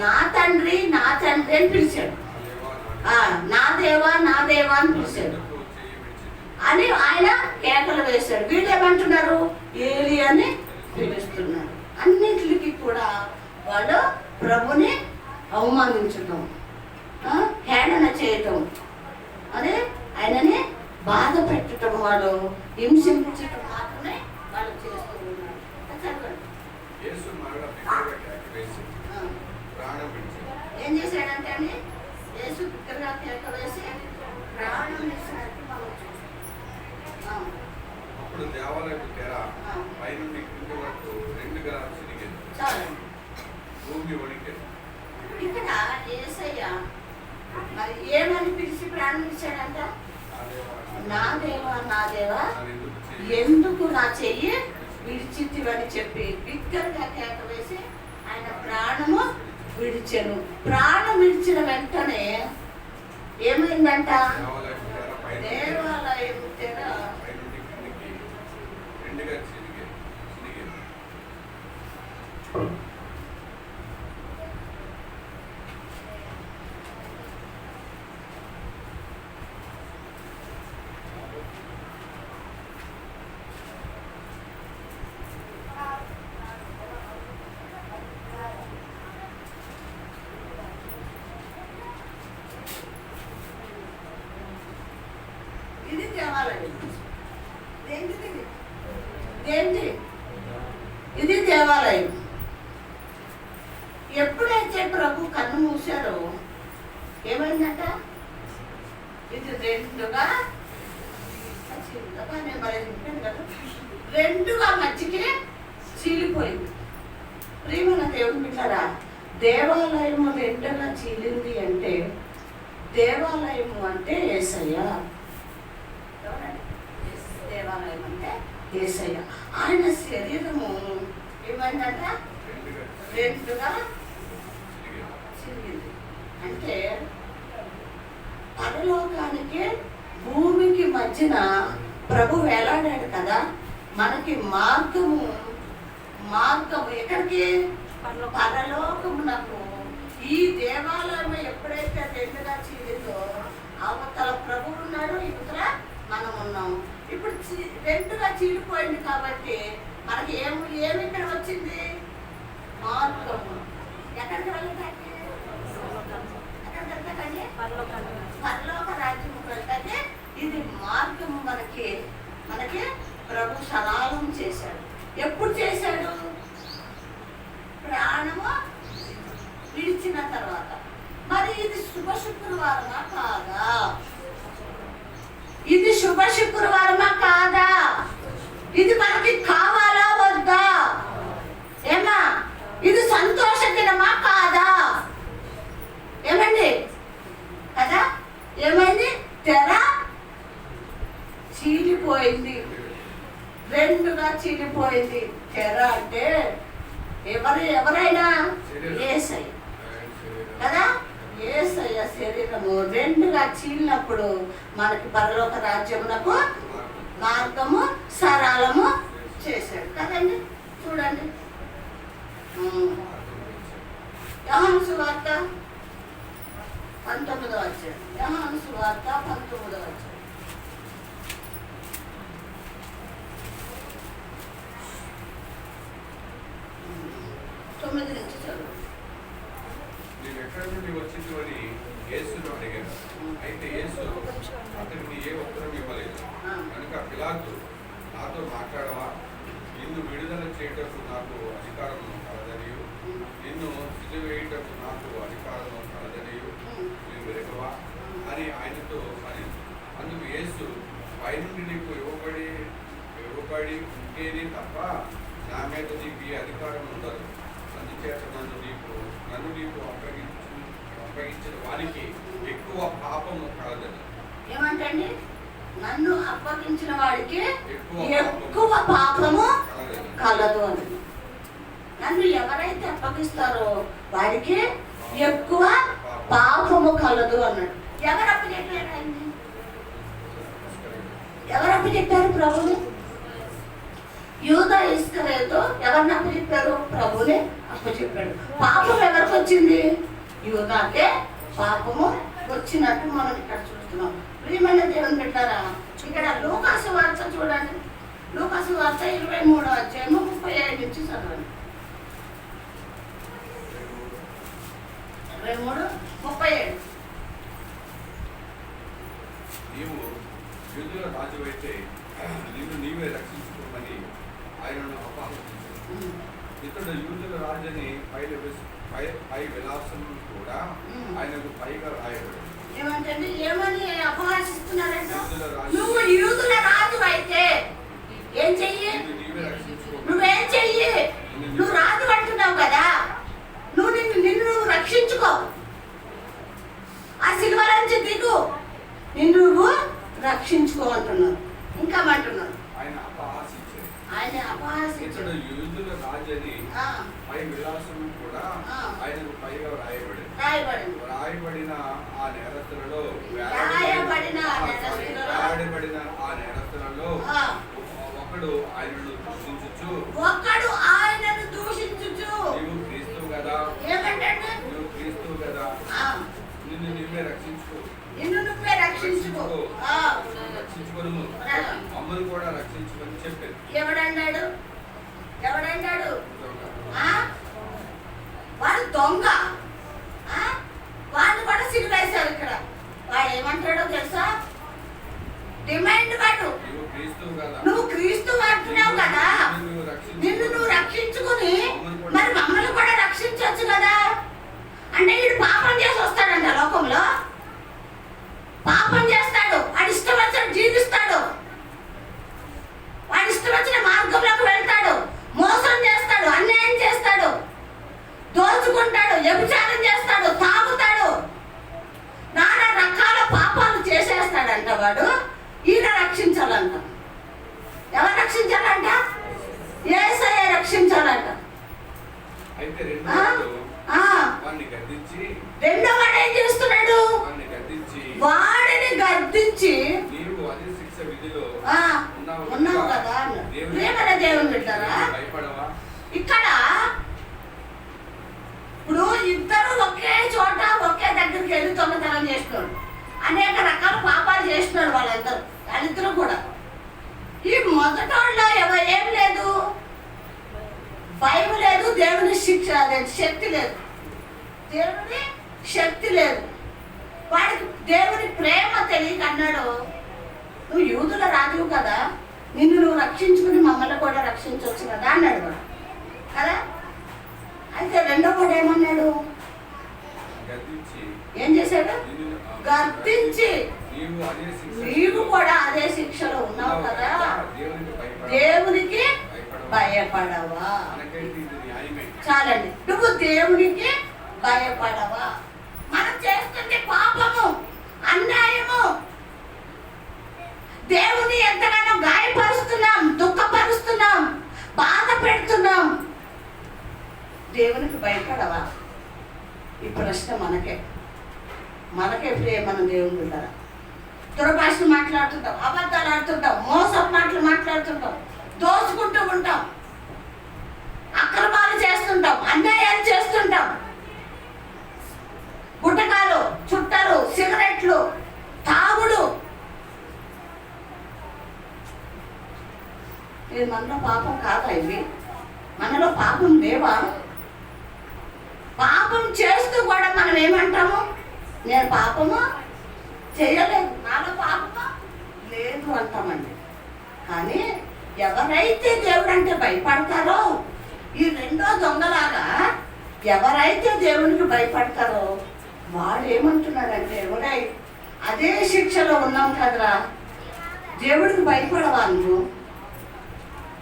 నా తండ్రి అని పిలిచాడు. నా దేవా నా దేవా అని పిలిచాడు ఎందుకు చేయి విడిచితివి? అని ఆయన కేకలు వేశాడు. వీళ్ళు ఏమంటున్నారు? ఏలి అని పిలుస్తున్నారు. అన్నిటికి కూడా వాళ్ళు ప్రభుని అవమానించటం, హేళన చేయటం, అదే ఆయనని బాధ పెట్టడం, వాళ్ళు హింసించటం మాత్రమే వాళ్ళు చేస్తూ ఉన్నారు. చదవండి. యేసు మరల బిగ్గరగా కేక వేసి ప్రాణం విడిచాడు. ఏం చేశాడంటే అండి, యేసు బిగ్గరగా కేక వేసి ప్రాణం ఇచ్చినట్టు మనం చూస్తాం. అప్పుడు దేవాలయపు తెర పైనుండి కింది వరకు రెండుగా చిరిగేది. చాలండి. భూమి వణికేది. ఇక్కడ యేసయ్య మరి ఏమని పిలిచి ప్రాణం ఇచ్చాడంట? నా దేవా నా దేవా ఎందుకు నా చెయ్యి విడిచితివని చెప్పి బిగ్గరగా కేక వేసి ఆయన ప్రాణము విడిచెను. ప్రాణం విడిచిన వెంటనే ఏమైందంట? దేవాలయం తెర పైనుండి కిందికి రెండుగా చిరిగేది. ఇది దేవాలయం. ఏంటిది? ఏంటి ఇది? దేవాలయం. ఎప్పుడైతే ప్రభు కన్ను మూసారో ఏమైందంట? ఇది రెండుగా నేను మరి చెప్పాను కదా, రెండుగా మధ్యకి చీలిపోయింది. ప్రియమైన దేవుని బిడ్డలారా, దేవాలయము రెండుగా చీలింది అంటే దేవాలయము అంటే యేసయ్య. దేవాలయం అంటే యేసయ్య. ఆయన శరీరము ఏమైందంట? రెండుగా చిరిగింది. అంటే పరలోకానికి భూమికి మధ్యన ప్రభు వేలాడాడు కదా, మనకి మార్గము ఎక్కడికి? పరలోకమునకు. ఈ దేవాలయం ఎప్పుడైతే రెండుగా చీలిందో అవతల ప్రభు ఉన్నాడు, ఇవతల మనం ఉన్నాం. ఇప్పుడు రెండుగా చీలిపోయింది కాబట్టి మనకి ఏమి ఇక్కడ వచ్చింది? మార్గము. ఎక్కడికి వెళ్ళటానికి? ఎక్కడికి వెళ్తాకండి? పరలోక రాజ్యము వెళ్తాకే ఇది మార్గము. మనకి ప్రభు సలాలం చేశాడు. ఎప్పుడు చేశాడు? ప్రాణము విడిచిన తర్వాత. మరి ఇది శుభ శుక్రవారమా కాదా? ఇది శుభ శుక్రవారమా కాదా? ఇది మనకి కావాలా వద్దా? ఏమా ఇది సంతోష దినమా కాదా? ఏమండి కదా? ఏమైంది? తెర చీలిపోయింది, రెండుగా చీలిపోయింది. తెర అంటే ఎవరైనా యేసయ్య కదా. యేసయ్య శరీరము రెండుగా చీలినప్పుడు మనకి పరలోక రాజ్యమునకు మార్గము సరళము చేశాడు కదండి. చూడండి, యోహాను సువార్త 19వ అధ్యాయం. యోహాను సువార్త 19వ అధ్యాయం. 9 నుంచి చదువు. నీవు ఎక్కడి నుండి వచ్చిందని యేసును అడిగాను. అయితే యేసు అతనికి ఏ ఉత్తరం ఇవ్వలేదు. కనుక పిలాతు, నాతో మాట్లాడవా? నిన్ను విడుదల చేయటకు నాకు అధికారం కలదనియు, నిన్ను సిలువేయుటకు నాకు అధికారం కలదనియు నీవు వెరగవా అని ఆయనతో అని. అందుకు యేసు, పైనుండి నీకు ఇవ్వబడి ఉంటేనే తప్ప నా మీద నీకు ఈ అధికారం ఉండదు. అందుచేత నన్ను నీకు అప్పగించిన వారికి ఎక్కువ పాపము కలదని. ఏమంటండి? నన్ను అప్పగించిన వాడికి ఎక్కువ పాపము కలదు అని. నన్ను ఎవరైతే అప్పగిస్తారో వాడికి ఎక్కువ పాపము కలదు అన్నాడు. ఎవరు అప్పచెప్పారు ఆయన్ని? ఎవరు అప్పచెప్పారు ప్రభుని? యూదా ఇస్కరియోతు ఎవరిని అప్పచెప్పారు? ప్రభుని అప్పచెప్పాడు. పాపం ఎవరికి వచ్చింది? యూదాకే పాపము వచ్చినట్టు మనం ఇక్కడ చూస్తున్నాం. ప్రియమైన దేవుని పెట్టారా, ఇక్కడ లూకాసు వార్త చూడండి. లూకాసు వార్త 23వ అధ్యాయము 35 నుంచి చదవండి. 23:37. నీవు యూదుల రాజు అయితే నిన్ను నీవే రక్షించుకోమని ఆయనను అపహసించాడు. ఇతడు యూదుల రాజుని పై విలాసం కూడా ఆయనకు పైగా రాయబడింది. ఏమంటే ఏమని అపహాసిస్తున్నారంట? యూదుల రాజు నువ్వు యూదుల రాజు అయితే ఏం చెయ్యి? నిన్ను నీవే రక్షించుకో. నువ్వేం చెయ్యి? నువ్వు రాజు అంటున్నావు కదా, నువ్వు నిన్ను రక్షించుకో. ఆ సిలువ నుంచి దిగు, నిన్ను నువ్వు రక్షించుకో అంటున్నారు. ఇంకా అంటున్నారు ఆయన అపహాసించాడు. ఆయన అపహాసించాడు. ఇతడు యూదుల రాజని ఆ, పై విలాసం కూడా ఆ. ఆయనకు పైగా రాయబడింది. రాయబడింది. రాయబడిన ఆ నేరస్తులలో రాయబడిన ఆ నేరస్తులలో రాయబడిన ఆ నేరస్తులలో ఆ. ఒకడు ఆయనను దూషించుచు, ఒక్కడు ఆయనను దూషించుచు నీవు క్రీస్తువు కదా, ఏమంటే నీవు క్రీస్తువు కదా, ఆ, నిన్ను నీవే రక్షించుకో, నిన్ను నువ్వే రక్షించుకో. ఆ, రక్షించుకొను, మమ్మల్ని కూడా రక్షించుకొని చెప్పారు. ఎవడన్నాడు? ఎవడన్నాడు? ఆ? వాడు దొంగ. ఆ? వాడిని కూడా సిలువేశారు ఇక్కడ. వాడు ఏమంటాడో తెలుసా? డిమాండ్ వాడు, నీవు క్రీస్తువు కదా, నువ్వు క్రీస్తు అంటున్నావు కదా, నిన్ను నువ్వు రక్షించుకుని మరి మమ్మల్ని కూడా రక్షించవచ్చు కదా. అంటే వీడు పాపం చేసి వస్తాడంట లోకంలో, పాపం చేస్తాడు, వాడి ఇష్టం వచ్చినట్టు జీవిస్తాడు, వాడి ఇష్టం వచ్చిన మార్గంలోకి వెళ్తాడు, మోసం చేస్తాడు, అన్యాయం చేస్తాడు, దోచుకుంటాడు, వ్యభిచారం చేస్తాడు, తాగుతాడు, నానా రకాల పాపాలు చేసేస్తాడంట వాడు. ఈయన రక్షించాలంట. ఎవరు రక్షించాలంట? యేసయ్య రక్షించాలంట. అయితే ఆ? ఆ. వాడిని గద్దించి రెండో వాడు ఏం చేస్తున్నాడు? వాడిని గద్దించి నీవు అదే శిక్ష విధిలో ఆ, ఉన్నావు కదా అన్నాడు. ప్రియమైన దేవుని బిడ్డలారా, భయపడవా? ఇక్కడ ఇప్పుడు ఇద్దరు ఒకే చోట ఒకే దగ్గరికి వెళ్ళి దొంగతనం చేస్తున్నాడు, అనేక రకాల పాపాలు చేస్తున్నాడు వాళ్ళిద్దరు కూడా. ఈ మొదటోళ్ళలో ఏం లేదు, భయం లేదు, దేవుని శిక్ష శక్తి లేదు, దేవుని శక్తి లేదు. వాడికి దేవుని ప్రేమ తెలియక అన్నాడు, నువ్వు యూదుల రాజువు కదా, నిన్ను నువ్వు రక్షించుకుని మమ్మల్ని కూడా రక్షించవచ్చు కదా అన్నాడు వాడు కదా. అయితే రెండో వాడు ఏమన్నాడు? ఏం చేశాడు? గద్దించి నీవు కూడా అదే శిక్షలో ఉన్నావు కదా, దేవునికి భయపడవా? చాలండి, నువ్వు దేవునికి భయపడవా? మనం చేస్తుంది పాపము, అన్యాయము, దేవుని ఎంతగానో గాయపరుస్తున్నాం, దుఃఖపరుస్తున్నాం, బాధ పెడుతున్నాం. దేవునికి భయపడవా? ఈ ప్రశ్న మనకే ప్రియమైన దేవుని ఉంటారా? దుర్భాషలు మాట్లాడుతుంటాం, అబద్ధాలు ఆడుతుంటాం, మోసపు మాటలు మాట్లాడుతుంటాం, దోచుకుంటూ ఉంటాం, అక్రమాలు చేస్తుంటాం, అన్యాయాలు చేస్తుంటాం, గుట్టకాలు, చుట్టలు, సిగరెట్లు, తాగుడు. ఇది మనలో పాపం కాదా? ఇవి మనలో పాపం లేవా? పాపం చేస్తూ కూడా మనం ఏమంటాము? నేను పాపము చేయలేదు, నాలో పాపము లేదు అంటామండి. కానీ ఎవరైతే దేవుడు అంటే భయపడతారో, ఈ రెండో దొంగలాగా ఎవరైతే దేవునికి భయపడతారో వాడు ఏమంటున్నాడంటే, ఎవరై అదే శిక్షలో ఉన్నాం కదరా, దేవుడికి భయపడవా నువ్వు?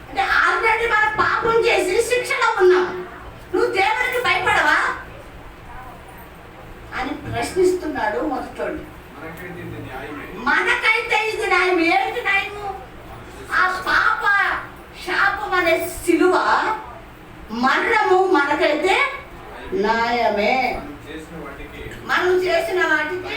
అంటే ఆల్రెడీ మనం పాపం చేసి శిక్షలో ఉన్నాం, నువ్వు దేవుడికి భయపడవా అని ప్రశ్నిస్తున్నాడు మొదటోడు. మనకైతే ఇది న్యాయం. ఏంటి న్యాయము? ఆ పాప శాపం అనే సిలువ మరణము మనకైతే న్యాయమే. మనం చేసిన వాటికి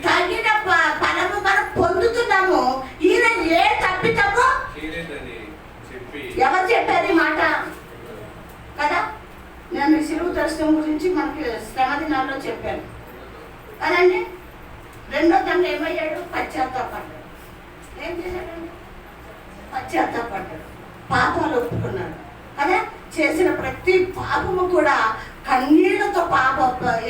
తగిన ఫలము మనం పొందుతున్నాము. ఈయన ఏ తప్పిదము ఎవరు చెప్పారు ఈ మాట కదా? విశ్వాసం గురించి మనకి శ్రమ దినాల్లో చెప్పాను కదండి. రెండో తను ఏమయ్యాడు? పశ్చాత్తాపడ్డాడు. ఏం చేశాడండి? పశ్చాత్తాపడ్డాడు, పాపాలు ఒప్పుకున్నాడు కదా. చేసిన ప్రతి పాపము కూడా కన్నీళ్లతో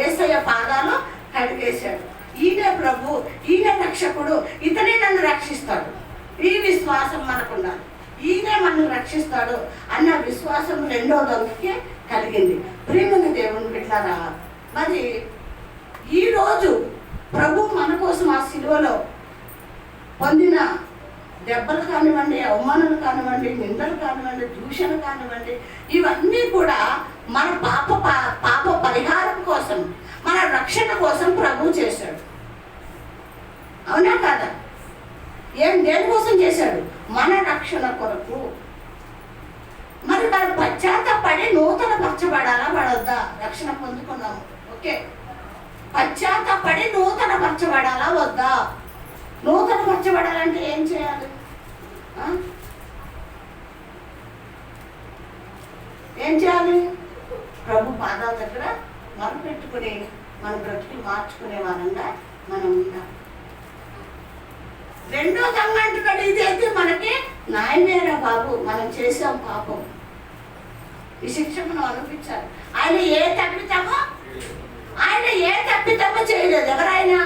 యేసయ్య పాదాలు కడిగేశాడు. ఈయన ప్రభు, ఈయన రక్షకుడు, ఇతనే నన్ను రక్షిస్తాడు, ఈ విశ్వాసం మనకున్నాడు, ఈయనే మనల్ని రక్షిస్తాడు అన్న విశ్వాసం రెండో దొంగకి కలిగింది. ప్రేమన దేవుని బిడ్డలారా, మరి ఈరోజు ప్రభు మన కోసం ఆ శిలువలో పొందిన దెబ్బలు కానివ్వండి, అవమానాలు కానివ్వండి, నిందలు కానివ్వండి, దూషణ కానివ్వండి, ఇవన్నీ కూడా మన పాప పరిహారం కోసం, మన రక్షణ కోసం ప్రభు చేశాడు. అవునా కాదా? దేనికోసం చేశాడు? మన రక్షణ కొరకు. మరి మనం పశ్చాత్తపడి నూతన పరచబడాలా పడొద్దా? రక్షణ పొందుకున్నాము, ఓకే. పశ్చాత్తపడి నూతన పరచబడాలా వద్దా? నూతన పరచబడాలంటే ఏం చేయాలి? ఏం చేయాలి? ప్రభు పాదాల దగ్గర మొరపెట్టుకుని మన బ్రతుకులు మార్చుకునే వారంగా మనం ఉండాలి. రెండో దొంగ అంటున్నాడు, ఇదైతే మనకి న్యాయమేరా బాబు, మనం చేసాం పాపం, ఈ శిక్ష మనం అనిపించాలి. ఆయన ఏ తప్పితమో చేయలేదు. ఎవరైనా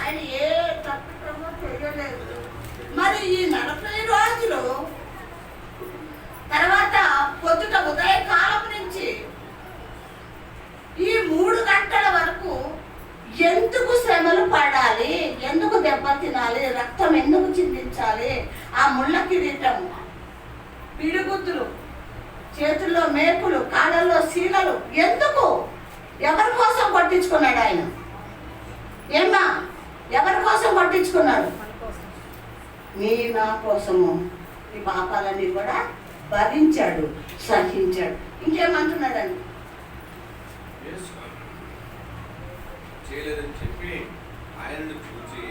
ఆయన ఏ తప్పితమో చేయలేదు. మరి ఈ 40 రోజులు తర్వాత పొద్దుట ఉదయకాలం నుంచి ఈ 3 గంటల వరకు ఎందుకు శ్రమలు పడాలి? ఎందుకు దెబ్బ తినాలి? రక్తం ఎందుకు చిందించాలి? ఆ ముళ్ళ కిరీటం, పిడిగుద్దులు, చేతుల్లో మేకులు, కాళ్ళల్లో శీలలు ఎందుకు? ఎవరి కోసం పట్టించుకున్నాడు ఆయన? ఏమ్మా, ఎవరి కోసం పట్టించుకున్నాడు? నీ నా కోసము ఈ పాపాలన్నీ కూడా భరించాడు, సహించాడు. ఇంకేమంటున్నాడండి? చేయలేదని చెప్పి ఆయనను చూచి,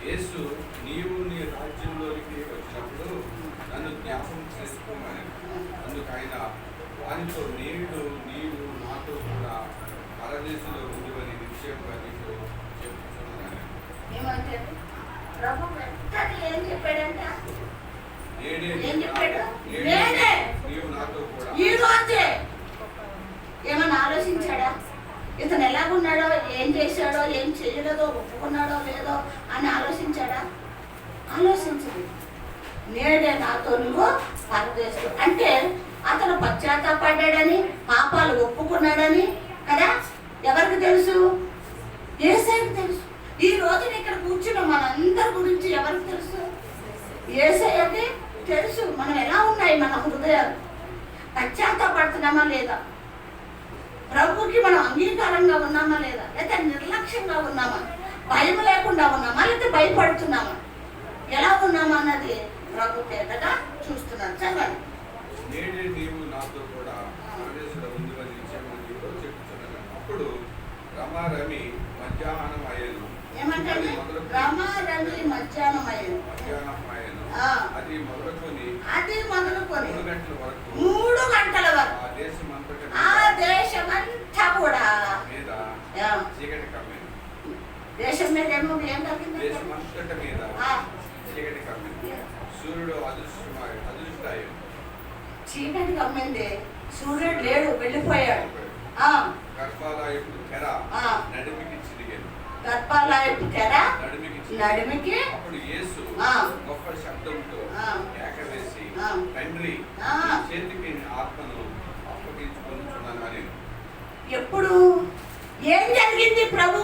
యేసు నీవు నీ రాజ్యంలోనికి వచ్చినప్పుడు నన్ను జ్ఞాపకం చేసుకోమని. అందుకు ఆయన వారితో, నేడు నీవు నాతో కూడా పరదేశంలో ఉండివని నిశ్చయంగా నీకు చెప్తున్నాను. ఏమంటే ప్రభు వెంటనే ఏం చెప్పాడంట? ఏం చెప్పాడు? నేనే నీవు నాతో కూడా. ఈ రోజే ఏమన్నా ఆలోచించాడా? ఇతను ఎలాగున్నాడో, ఏం చేశాడో, ఏం చేయలేదో, ఒప్పుకున్నాడో లేదో అని ఆలోచించాడా? ఆలోచించదు. నేడే నాతో నువ్వు పరదేశం అంటే అతను పశ్చాత్తాపడ్డాడని, పాపాలు ఒప్పుకున్నాడని కదా. ఎవరికి తెలుసు? యేసయ్యకి తెలుసు. ఈ రోజున ఇక్కడ కూర్చున్న మనందరి గురించి ఎవరికి తెలుసు? యేసయ్యకి తెలుసు. మనం ఎలా ఉన్నాయి, మన హృదయాలు పశ్చాత్తాపడుతున్నామా లేదా? ప్రభుకి మనం అంగీకారంగా ఉన్నామా లేదా? లేకపోతే నిర్లక్ష్యంగా ఉన్నామా? భయం లేకుండా ఉన్నామా? లేకపోతే భయపడుతున్నామా? ఎలా ఉన్నామా అన్నది ప్రభు తేటగా చూస్తున్నాను. చదవండి. నేడే నీవు నాతో కూడా పరదేశంలో ఉండివని నిశ్చయంగా నీకు చెప్తున్నాను. అప్పుడు రమారమి మధ్యాహ్నం అయ్యను. ఏమంటే రమారమి మధ్యాహ్నం అయ్యను. అది మొదలుకొని 3 గంటల వరకు 3 గంటల వరకు ఆ దేశమంతా కూడా మీద చీకటి కమ్మింది. దేశం మీద ఏం కలిగింది? దేశమంతట మీద చీకటి కమ్మింది. సూర్యుడు అదృష్టాయం. చీకటి కమ్మింది. సూర్యుడు లేడు, వెళ్ళిపోయాడు. గర్భాలయపు తెర నడిమికి చిరిగాను. గర్భాలయపు తెర నడిమికి. అప్పుడు యేసు గొప్ప శబ్దంతో కేకవేసి, తండ్రి చేతికి ఆత్మను అప్పగించుకొనుచున్నాను అని. ఎప్పుడు ఏం జరిగింది? ప్రభు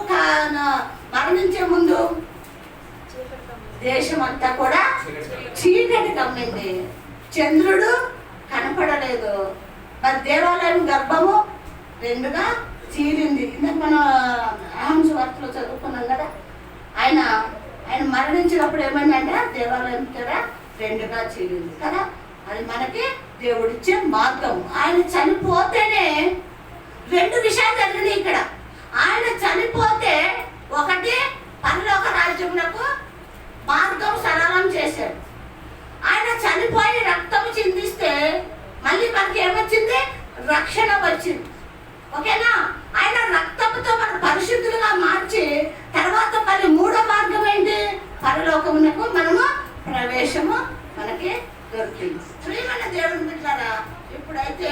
మరణించే ముందు దేశం అంతా కూడా చీకటి కమ్మింది. చంద్రుడు కనపడలేదు. మరి దేవాలయం గర్భము 2గా చీలింది. ఇందాక మనం అహంస వార్తలో చదువుకున్నాం కదా. ఆయన మరణించినప్పుడు ఏమైందంటే దేవాలయం కూడా 2గా చీలింది కదా. అది మనకి దేవుడిచ్చే మార్గం. ఆయన చనిపోతేనే 2 విషయాలు జరిగినాయి ఇక్కడ. ఆయన చనిపోతే ఒకటి పరలోక రాజ్యమునకు మార్గం సరళం చేశాడు. ఆయన చనిపోయి రక్తం చిందిస్తే మళ్ళీ మనకి ఏమొచ్చింది? రక్షణ వచ్చింది. ఓకేనా? ఆయన రక్తంతో మన పరిశుద్ధులుగా మార్చి తర్వాత మరి మూడో మార్గం ఏంటి? పరలోకమునకు మనము ప్రవేశము మనకి దొరికింది. ప్రియమైన దేవుని బిడ్డలారా, ఇప్పుడైతే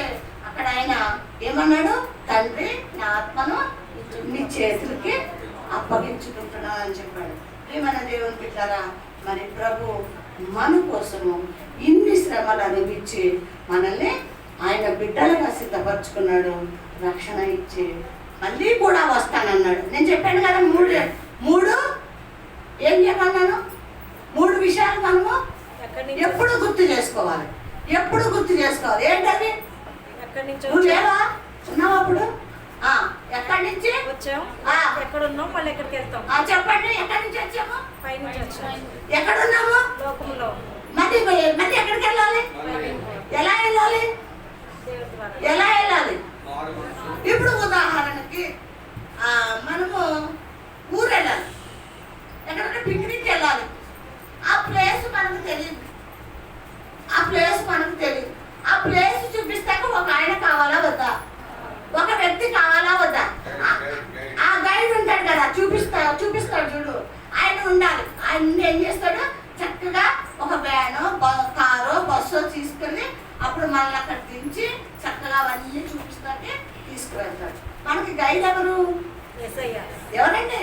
అక్కడ ఆయన ఏమన్నాడు? తండ్రి, నా ఆత్మను నీ చేతులకి అప్పగించుకుంటున్నా అని చెప్పాడు. ప్రియమైన దేవుని బిడ్డలారా, మరి ప్రభు మన కోసము ఇన్ని శ్రమలు అనుభవించి మనల్ని ఆయన బిడ్డలుగా సిద్ధపరచుకున్నాడు. రక్షణ ఇచ్చి మళ్ళీ కూడా వస్తానన్నాడు. నేను చెప్పాను కదా, మూడు ఏం చెప్పన్నాను? 3 విషయాలు మనము ఎప్పుడు గుర్తు చేసుకోవాలి. ఎప్పుడు గుర్తు చేసుకోవాలి. ఏంటది? నువ్వు లేవా? ఉన్నావు అప్పుడు? ఎక్కడి నుంచి వచ్చాం? ఎక్కడ ఉన్నాం? మళ్ళీ ఎక్కడికి వెళ్తాం? చెప్పండి. ఎక్కడి నుంచి వచ్చాము? పైనుంచి వచ్చాం. ఎక్కడ ఉన్నాము? లోకంలో. మళ్ళీ ఎక్కడికి వెళ్ళాలి? ఎలా వెళ్ళాలి? ఎలా వెళ్ళాలి? ఇప్పుడు ఉదాహరణకి మనము ఊరు వెళ్ళాలి, ఎక్కడైనా పిక్నిక్ వెళ్ళాలి. ఆ ప్లేస్ మనకు తెలియదు. ఆ ప్లేస్ చూపిస్తాక ఒక ఆయన కావాలా వద్దా? ఒక వ్యక్తి కావాలా వద్దా? ఆ గైడ్ ఉంటాడు కదా, చూపిస్తాడు చూడు, ఆయన ఉండాలి. ఆయన ఏం చేస్తాడు? చక్కగా ఒక వ్యానో కారో బస్సో తీసుకెళ్ళి అప్పుడు మనల్ని అక్కడ దించి చక్కగా అవన్నీ చూపిస్తాకే తీసుకువెళ్తాడు. మనకి గైడ్ ఎవరు? ఎవరండి?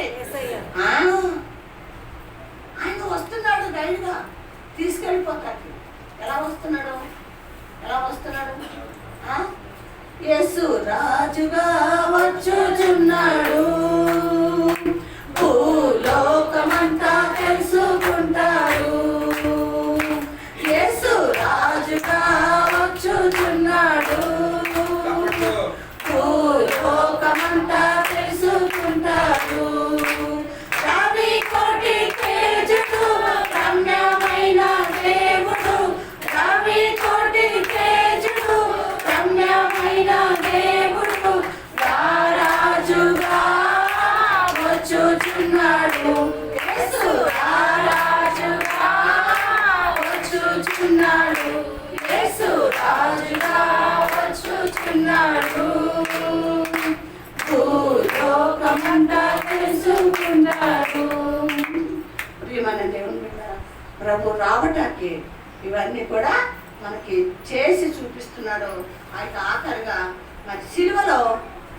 ఆయన వస్తున్నాడు గైడ్గా, తీసుకెళ్ళిపోతాడు. ఎలా వస్తున్నాడు? యేసు రాజుగా వచ్చుచున్నాడు, భూలోకమంతా తెలుసుకుంటాడు. యేసు రాజుగా వచ్చుచున్నాడు, భూలోకమంతా తెలుసుకుంటాడు. రవి కోటి తేజుడు, రమ్యమైన దేవుడు. రవి కోటి తేజుడు, రమ్యమైన దేవుడు. రారాజుగా వచ్చుచున్నాడు. యేసు రారాజుగా వచ్చుచున్నాడు. యేసు రాజుగా వచ్చుచున్నాడు, భూలోకమంతా తెలుసుకున్నాడు. ప్రియమైన దేవుని బిడ్డలారా, ప్రభు రావటానికి ఇవన్నీ కూడా మనకి చేసి చూపిస్తున్నాడు. అయితే ఆఖరిగా మరి సిలువలో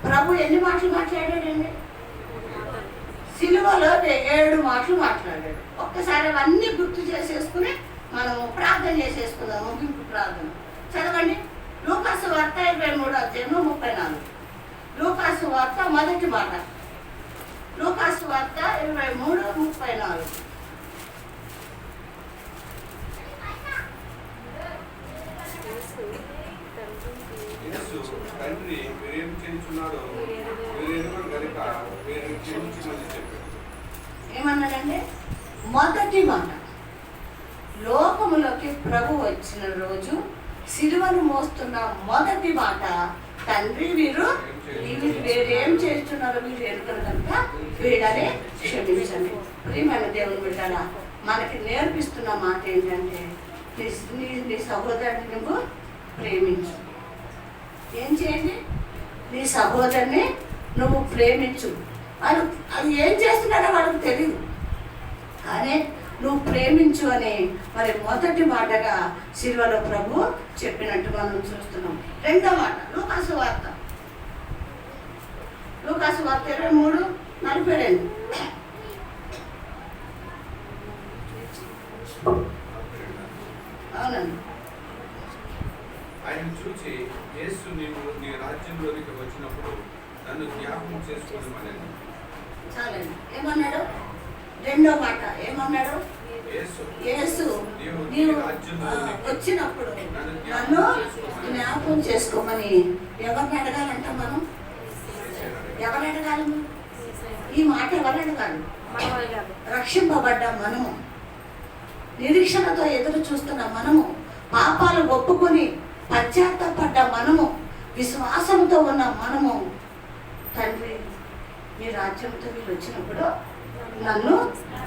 ప్రభు ఎన్ని మాటలు మాట్లాడాడండి? సిలువలో 7 మాటలు మాట్లాడాడు. ఒక్కసారి అవన్నీ గుర్తు చేసేసుకుని మనము ప్రార్థన చేసేసుకుందాం. ముగింపు ప్రార్థన చదవండి. లూకాసు వార్త 23:34. లూకాసు వార్త మొదటి మాట. లూకాసు వార్త 23:34. తండ్రి మీరేం చేస్తున్నాడో కనుక మీరు క్షమించమని చెప్పారు. ఏమన్నాడంటే మొదటి మాట, లోకములోకి ప్రభు వచ్చిన రోజు సిలువను మోస్తున్న మొదటి మాట, తండ్రి వీరు వేరేం చేస్తున్నారో వీరు ఎరుకలు కనుక వీడనే క్షమించండి. ప్రియమైన దేవుని బిడ్డలా, మనకి నేర్పిస్తున్న మాట ఏంటంటే నీ సహోదరుని నువ్వు ప్రేమించు. ఏం చేయండి? నీ సహోదరుని నువ్వు ప్రేమించు. అది ఏం చేస్తున్నాడో వాళ్ళకి తెలియదు, కానీ నువ్వు ప్రేమించు అని మరి మొదటి మాటగా సిలువలో ప్రభు చెప్పినట్టు మనం చూస్తున్నాం. రెండో మాట లూకాసు వార్త 23:42. అవునండి. ఆయన చూసి యేసు నీవు నీ రాజ్యంలోనికి వచ్చినప్పుడు నన్ను జ్ఞాపకం చేసుకోమని. చాలండి. ఏమన్నాడు? రెండో మాట ఏమన్నాడు? యేసు నీవు వచ్చినప్పుడు నన్ను జ్ఞాపకం చేసుకోమని ఎవరిని అడగాలంట? మనం ఎవరు అడగాలి? ఈ మాట ఎవరు అడగాలి? రక్షింపబడ్డ మనము, నిరీక్షణతో ఎదురు చూస్తున్న మనము, పాపాలు ఒప్పుకొని పశ్చాత్తపడ్డ మనము, విశ్వాసంతో ఉన్న మనము, తండ్రి మీ రాజ్యంతో వీళ్ళు వచ్చినప్పుడు నన్ను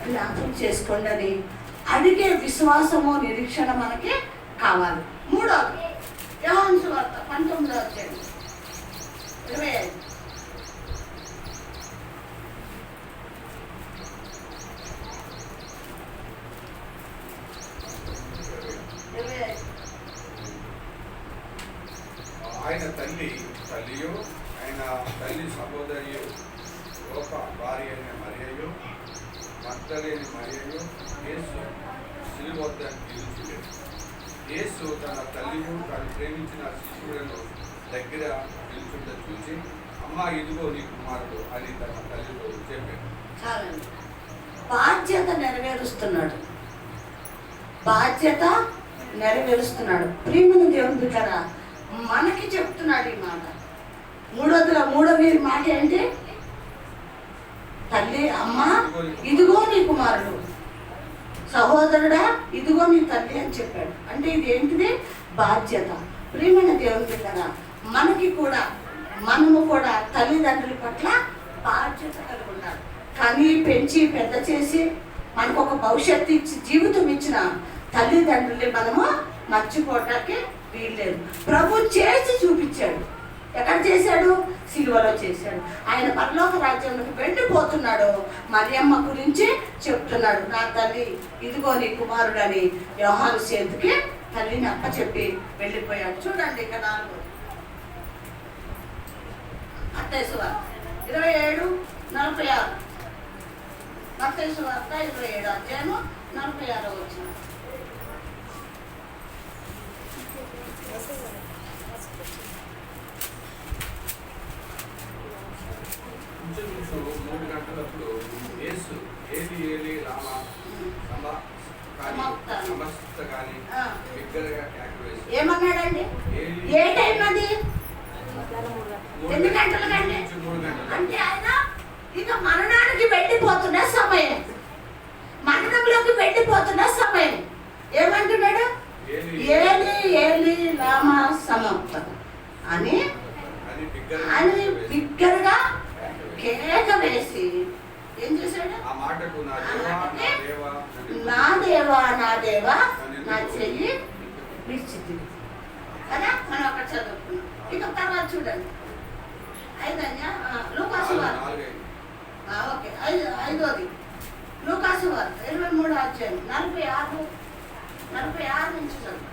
జ్ఞాపకం చేసుకోండి అని అడిగే విశ్వాసము, నిరీక్షణ మనకి కావాలి. 3వ యోహాను సువార్త 19వ అధ్యాయం. మరియు ఆయన తల్లి సహోదరియు గొప్ప భార్య అయిన మరియయు మగ్దలేని మరియయు యేసు శిలువ వద్ద నిలుచుండెను. యేసు తన తల్లియు తాను ప్రేమించిన శిశువులను దగ్గర నిలుచుండ చూసి, అమ్మా ఇదిగో నీ కుమారుడు అని తన తల్లితో చెప్పాడు. చాలండి. బాధ్యత నెరవేరుస్తున్నాడు. బాధ్యత నెరవేరుస్తున్నాడు. ప్రియమైన దేవుని బిడ్డలారా, మనకి చెప్తున్నాడు ఈ మాట. మూడవ మాట ఏంటి? తల్లి, అమ్మ ఇదిగో నీ కుమారుడు, సహోదరుడా ఇదిగో నీ తల్లి అని చెప్పాడు. అంటే ఇది ఏంటిది? బాధ్యత. ప్రియమైన దేవుని బిడ్డలారా, మనము కూడా తల్లిదండ్రుల పట్ల బాధ్యత కలిగి ఉండాలి. కానీ పెంచి పెద్ద చేసి మనకు ఒక భవిష్యత్తు ఇచ్చి జీవితం ఇచ్చిన తల్లిదండ్రుల్ని మనము మర్చిపోవటానికి వీల్లేదు. ప్రభు చేసి చూపించాడు. ఎక్కడ చేశాడు? సిలువలో చేశాడు. ఆయన పరలోక రాజ్యంలోకి వెళ్ళిపోతున్నాడు. మరియమ్మ గురించి చెప్తున్నాడు. నా తల్లి ఇదిగో నీ కుమారుడని యోహాను చేతికి తల్లిని అప్పచెప్పి వెళ్ళిపోయాడు. చూడండి ఇక 4 మత్తయి సువార్త 27:46. మత్తయి సువార్త 27:46. ఇంచుమించు 3 గంటలప్పుడు యేసు ఏలి ఏలి లామా సమస్తగాని బిగ్గరగా కేక వేసి ఏమన్నాడండి? ఏ టైం అది? ఎన్ని గంటలు కండి? 3 గంటలు. అంటే ఆయన ఇక మరణానికి వెళ్ళిపోతున్న సమయం, మరణంలోకి వెళ్ళిపోతున్న సమయం. ఏమంటున్నాడు? ఏలి ఏలి లామా సమాప్తం అని బిగ్గరగా కేక వేసి ఏం చేశాడు? నా దేవా నా దేవా నా చెయ్యి విడిచితి కదా. మనం అక్కడ చదువుకున్నాం. ఇక తర్వాత చూడండి 5 లూకాసు వార్త. ఓకే, 5 లూకాసు వార్త 23:46 నుంచి చదువు.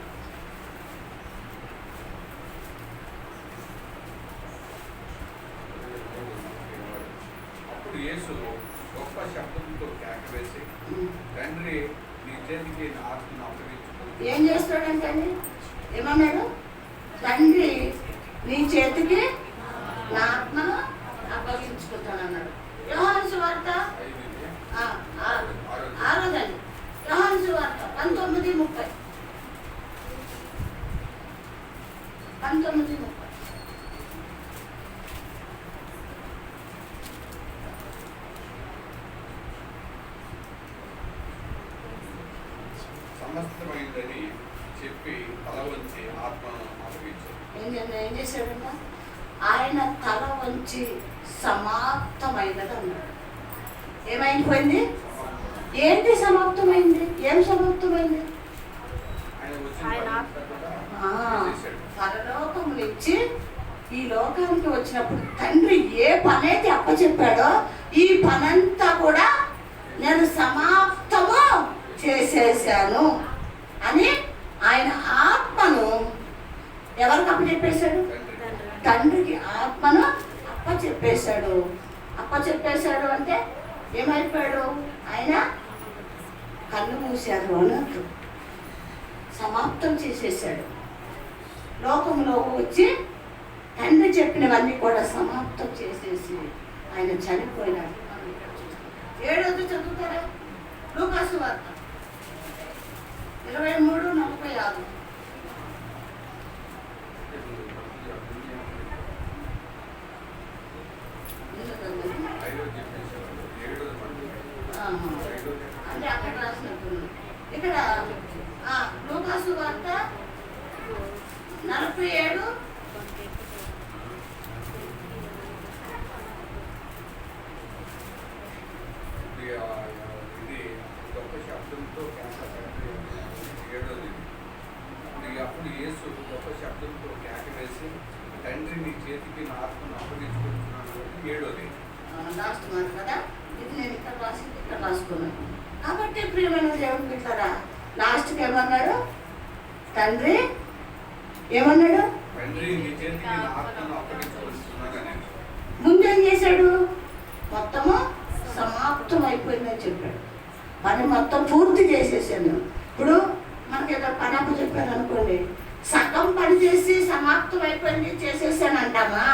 అప్పుడు యేసు గొప్ప శబ్దంతో కేక వేసి, తండ్రి నీ చేతికి నా ఆత్మను అప్పగించుకుంది. ఏం చేస్తాడంటే ఏమన్నాడు? తండ్రి నీ చేతికి నా ఆత్మను అప్పగించుకుంటానన్నాడు. యోహాను సువార్త 6 యోహాను సువార్త 19:30. సమస్తమైందని చెప్పి తల వంచి ఆత్మను అప్పగించాడు. ఏం చేశాడంట? ఆయన తల వంచి సమాప్తమైనది అన్నాడు. ఏమైపోయింది? ఏంటి సమాప్తమైంది? ఏం సమాప్తమైంది? పరలోకం నుంచి ఈ లోకానికి వచ్చినప్పుడు తండ్రి ఏ పనైతే అప్పచెప్పాడో ఈ పనంతా కూడా నేను సమాప్తము చేసేసాను అని ఆయన ఆత్మను ఎవరికి అప్పచెప్పేశాడు? తండ్రికి ఆత్మను అప్పచెప్పేశాడు. అంటే ఏమైపోయాడు? ఆయన కళ్ళు మూశారు అన్నట్టు. సమాప్తం చేసేసాడు. లోకంలో వచ్చి తండ్రి చెప్పినవన్నీ కూడా సమాప్తం చేసేసి ఆయన చనిపోయినాడు. 7వ చదువుతారా? లూకాసు వార్త 23:46. అంటే అక్కడ రాసినట్టుంది. ఇక్కడ లూకాసు వార్త 47. ఇది గొప్ప శబ్దంతో అప్పుడు యేసు గొప్ప శబ్దంతో కేక వేసి, తండ్రి నీ చేతికి నా ఆత్మను అప్పగించుకుంటున్నాను. 7వ లాస్ట్ మాట కదా ఇది. నేను ఇక్కడ రాసుకున్నాను. కాబట్టి ప్రియమైన దేవుని బిడ్డలారా, లాస్ట్కి ఏమన్నాడు? తండ్రి ఏమన్నాడు? తండ్రి నీ చేతికి నా ఆత్మను అప్పగించవలస్తున్నానని. ముందేం చేశాడు? మొత్తము సమాప్తం అయిపోయిందని చెప్పాడు. పని మొత్తం పూర్తి చేసేసాను. ఇప్పుడు మనకి ఏదో పని అప్పు చెప్పారు అనుకోండి, సగం పని చేసి సమాప్తం అయిపోయింది చేసేసాను అంటామా?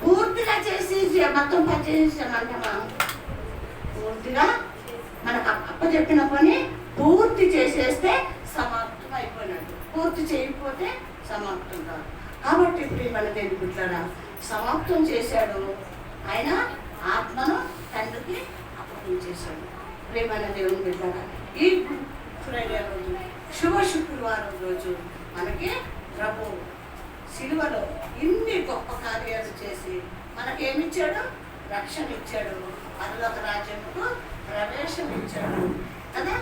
పూర్తిగా చేసి మొత్తం పని చేసేసామంటామా? పూర్తిగా మనకు అప్ప చెప్పిన పని పూర్తి చేసేస్తే సమాప్తం అయిపోయినట్టు. పూర్తి చేయకపోతే సమాప్తం కాదు. కాబట్టి ఇప్పుడు మన దేవుని బిడ్డలారా సమాప్తం చేశాడు. ఆయన ఆత్మను తండ్రికి అప్పగించేశాడు. ప్రేమైన దేవుని బిడ్డలారా ఈ ఫ్రైడే రోజు శుభ శుక్రవారం రోజు మనకి ప్రభు సిలువలో ఇన్ని గొప్ప కార్యాలు చేసి మనకేమిచ్చాడు? రక్షణ ఇచ్చాడు, పరలోక రాజ్యముకు ప్రవేశం ఇచ్చాడు కదా.